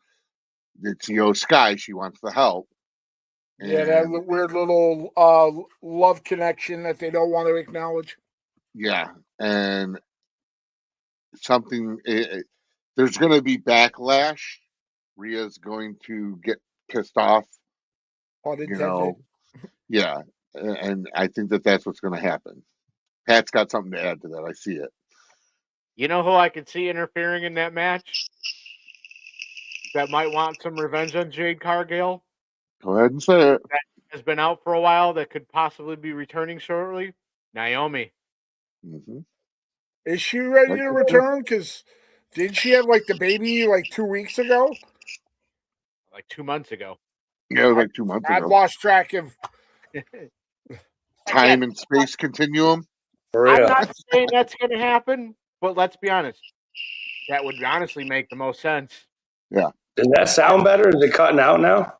it's Io Sky. She wants the help. Yeah, that weird little love connection that they don't want to acknowledge. Yeah, and there's going to be backlash. Rhea's going to get pissed off. Yeah, and I think that's what's going to happen. Pat's got something to add to that. I see it. You know who I could see interfering in that match? That might want some revenge on Jade Cargill? Go ahead and say it. That has been out for a while that could possibly be returning shortly? Naomi. Mm-hmm. Is she ready to return? Because didn't she have like the baby like 2 weeks ago? Like 2 months ago. Yeah, it was like 2 months ago. I've lost track of time and space continuum. I'm not saying that's going to happen, but let's be honest. That would honestly make the most sense. Yeah. Does that sound better? Is it cutting out now?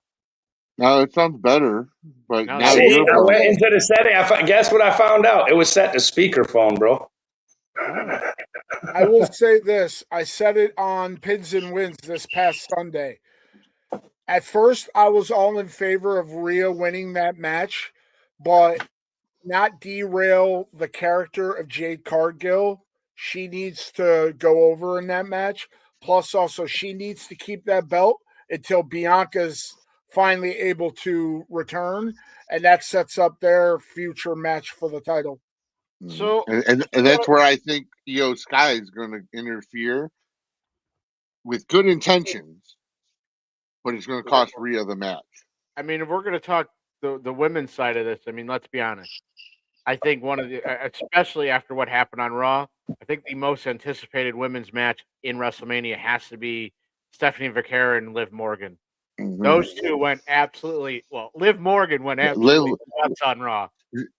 No, it sounds better. But now see, I went into the setting. Guess what I found out? It was set to speakerphone, bro. I will say this. I said it on Pins and Wins this past Sunday. At first, I was all in favor of Rhea winning that match, but not derail the character of Jade Cargill. She needs to go over in that match. Plus, also, she needs to keep that belt until Bianca's finally able to return, and that sets up their future match for the title. So, and that's where I think Io Sky is going to interfere with good intentions, but it's going to cost Rhea the match. I mean, if we're going to talk the women's side of this, I mean, let's be honest. I think especially after what happened on Raw, I think the most anticipated women's match in WrestleMania has to be Stephanie Vaquera and Liv Morgan. Mm-hmm. Those two went absolutely Liv Morgan went absolutely nuts on Raw.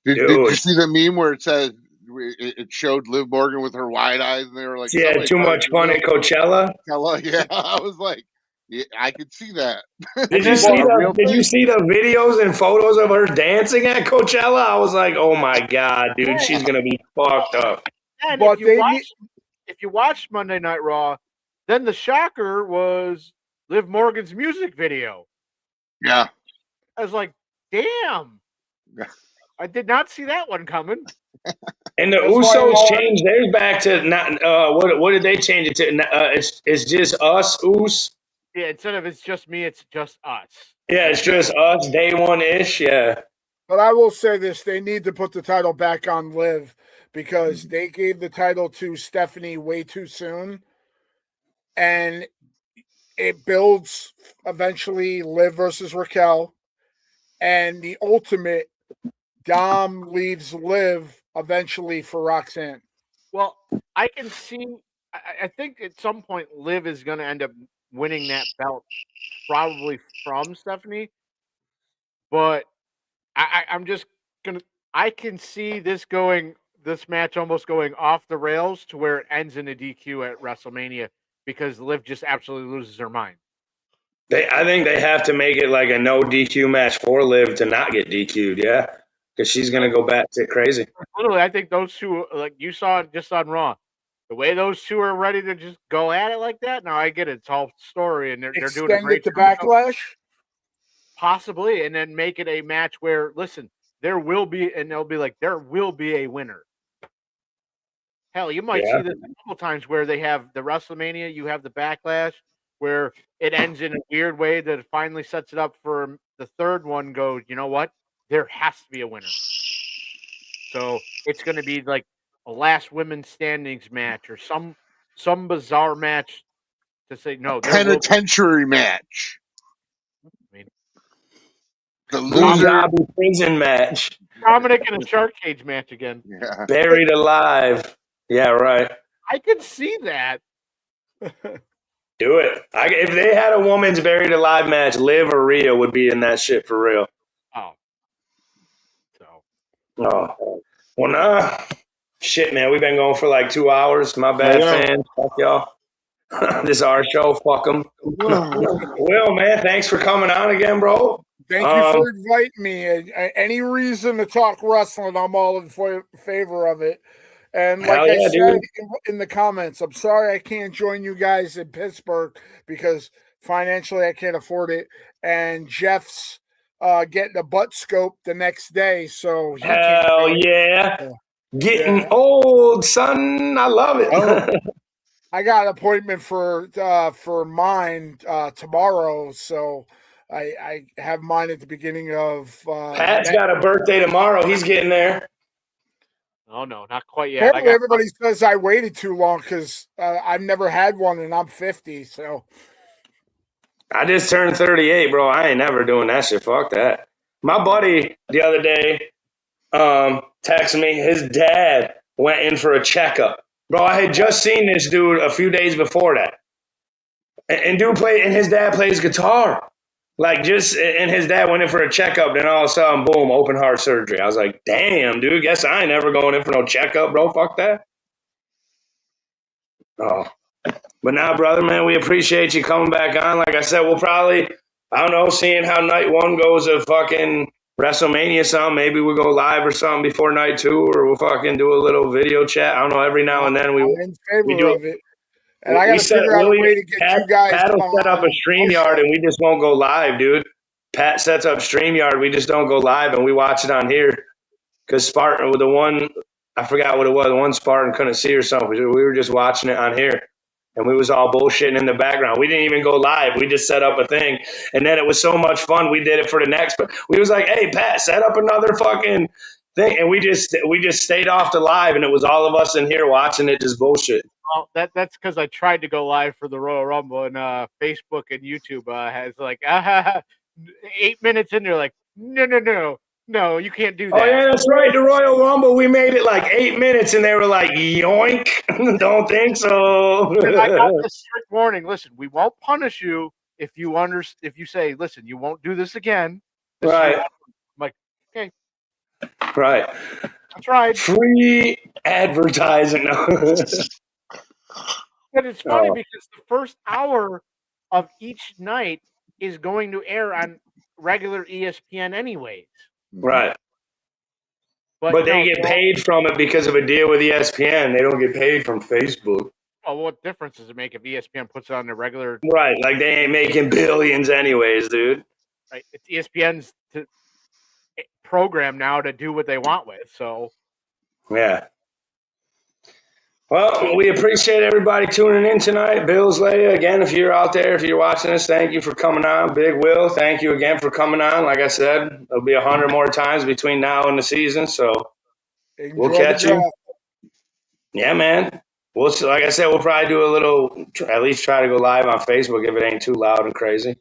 Did you see the meme where it says it showed Liv Morgan with her wide eyes and they were like, "Yeah, too much fun at Coachella." Yeah, I was like, yeah, I could see that. Did you see the videos and photos of her dancing at Coachella? I was like, "Oh my god, dude, she's gonna be fucked up." And if you watched Monday Night Raw, then the shocker was Liv Morgan's music video. Yeah, I was like, "Damn." I did not see that one coming. And the Usos changed theirs back to not. What did they change it to? It's just us, Us. Yeah, instead of it's just me, it's just us. Yeah, it's just us. Day one-ish. Yeah. But I will say this: they need to put the title back on Liv because they gave the title to Stephanie way too soon, and it builds eventually Liv versus Raquel, and the ultimate. Dom leaves Liv eventually for Roxanne. Well, I can see. I think at some point Liv is going to end up winning that belt, probably from Stephanie. But I'm just gonna. I can see this match almost going off the rails to where it ends in a DQ at WrestleMania because Liv just absolutely loses her mind. I think they have to make it like a no DQ match for Liv to not get DQ'd. Yeah, because she's gonna go back to crazy. Literally, I think those two, like you saw it just on Raw, the way those two are ready to just go at it like that. Now I get it; it's all story, and they're doing a great job. Backlash, possibly, and then make it a match where listen, there will be, and they'll be like, there will be a winner. Hell, you might see this a couple times where they have the WrestleMania, you have the Backlash, where it ends in a weird way that it finally sets it up for the third one. Goes, you know what? There has to be a winner. So it's going to be like a last women's standings match or some bizarre match to say no. Penitentiary match. I mean, the loser prison match. Dominic in a shark cage match again. Yeah. Buried alive. Yeah, right. I could see that. Do it. If they had a woman's buried alive match, Liv or Rhea would be in that shit for real. Oh. Oh. Well, nah. Shit, man. We've been going for like 2 hours. My bad, fans. Fuck y'all. This is our show. Fuck them. Will, man, thanks for coming on again, bro. Thank you for inviting me. Any reason to talk wrestling, I'm all in favor of it. And like I said in the comments, I'm sorry I can't join you guys in Pittsburgh because financially I can't afford it. And Jeff's getting a butt scope the next day. So hell yeah. Getting old, son. I love it. I got an appointment for mine tomorrow. So I have mine at the beginning of Pat's got a birthday tomorrow. He's getting there. Oh, no, not quite yet. Everybody says I waited too long because I've never had one and I'm 50. So I just turned 38, bro. I ain't never doing that shit. Fuck that. My buddy the other day texted me. His dad went in for a checkup. Bro, I had just seen this dude a few days before that. And his dad plays guitar. And his dad went in for a checkup, then all of a sudden, boom, open heart surgery. I was like, damn, dude, guess I ain't never going in for no checkup, bro. Fuck that. Oh. But now, brother, man, we appreciate you coming back on. Like I said, we'll probably, I don't know, seeing how night one goes of fucking WrestleMania something. Maybe we'll go live or something before night two, or we'll fucking do a little video chat. I don't know, every now and then we do it. And I got to figure out a way to get you guys. Pat will set up a StreamYard and we just won't go live, dude. Pat sets up StreamYard. We just don't go live and we watch it on here. Because Spartan, with the one, I forgot what it was, the one Spartan couldn't see or something. We were just watching it on here. And we was all bullshitting in the background. We didn't even go live. We just set up a thing. And then it was so much fun. We did it for the next. But we was like, hey, Pat, set up another fucking thing. And we just stayed off the live. And it was all of us in here watching it just bullshit. Well, that's because I tried to go live for the Royal Rumble, and Facebook and YouTube has like 8 minutes in there, like no, you can't do that. Oh yeah, that's right. The Royal Rumble, we made it like 8 minutes, and they were like, "Yoink!" Don't think so. I got the strict warning. Listen, we won't punish you if you say, "Listen, you won't do this again." Right. I'm like, okay. Right. That's right. Free advertising. But it's funny because the first hour of each night is going to air on regular ESPN anyways. Right. But they get paid from it because of a deal with ESPN. They don't get paid from Facebook. Well, what difference does it make if ESPN puts it on the regular? Right. Like they ain't making billions anyways, dude. Right. It's ESPN's program now to do what they want with. So. Yeah. Well, we appreciate everybody tuning in tonight. Bills, Leia, again, if you're out there, if you're watching us, thank you for coming on. Big Will, thank you again for coming on. Like I said, there'll be 100 more times between now and the season, so we'll catch you. Yeah, man. Like I said, we'll probably do a little, at least try to go live on Facebook if it ain't too loud and crazy.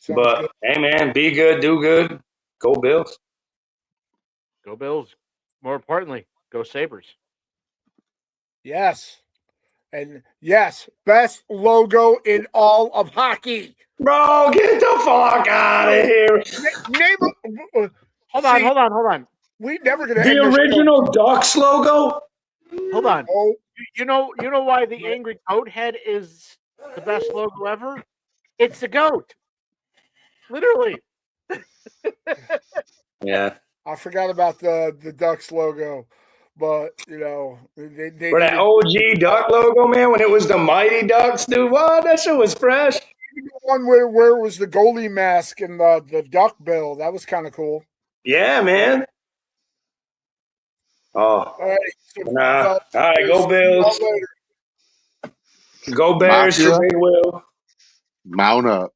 But, hey, man, be good, do good. Go Bills. Go Bills. More importantly, go Sabres. Yes. And yes, best logo in all of hockey. Bro, get the fuck out of here. Name. Hold on. We never gonna The end this show. original Ducks logo? Hold on. Oh, You know why the angry goat head is the best logo ever? It's the goat. Literally. Yeah. I forgot about the Ducks logo, but they For that OG Duck logo, man, when it was the Mighty Ducks, dude, what? That shit was fresh. one where it was the goalie mask and the duck bill. That was kind of cool. Yeah, man. Oh, All right, so nah. fellas, All right, go see Bills. y'all later. Go Bears Mafia. for Big Will. Mount up.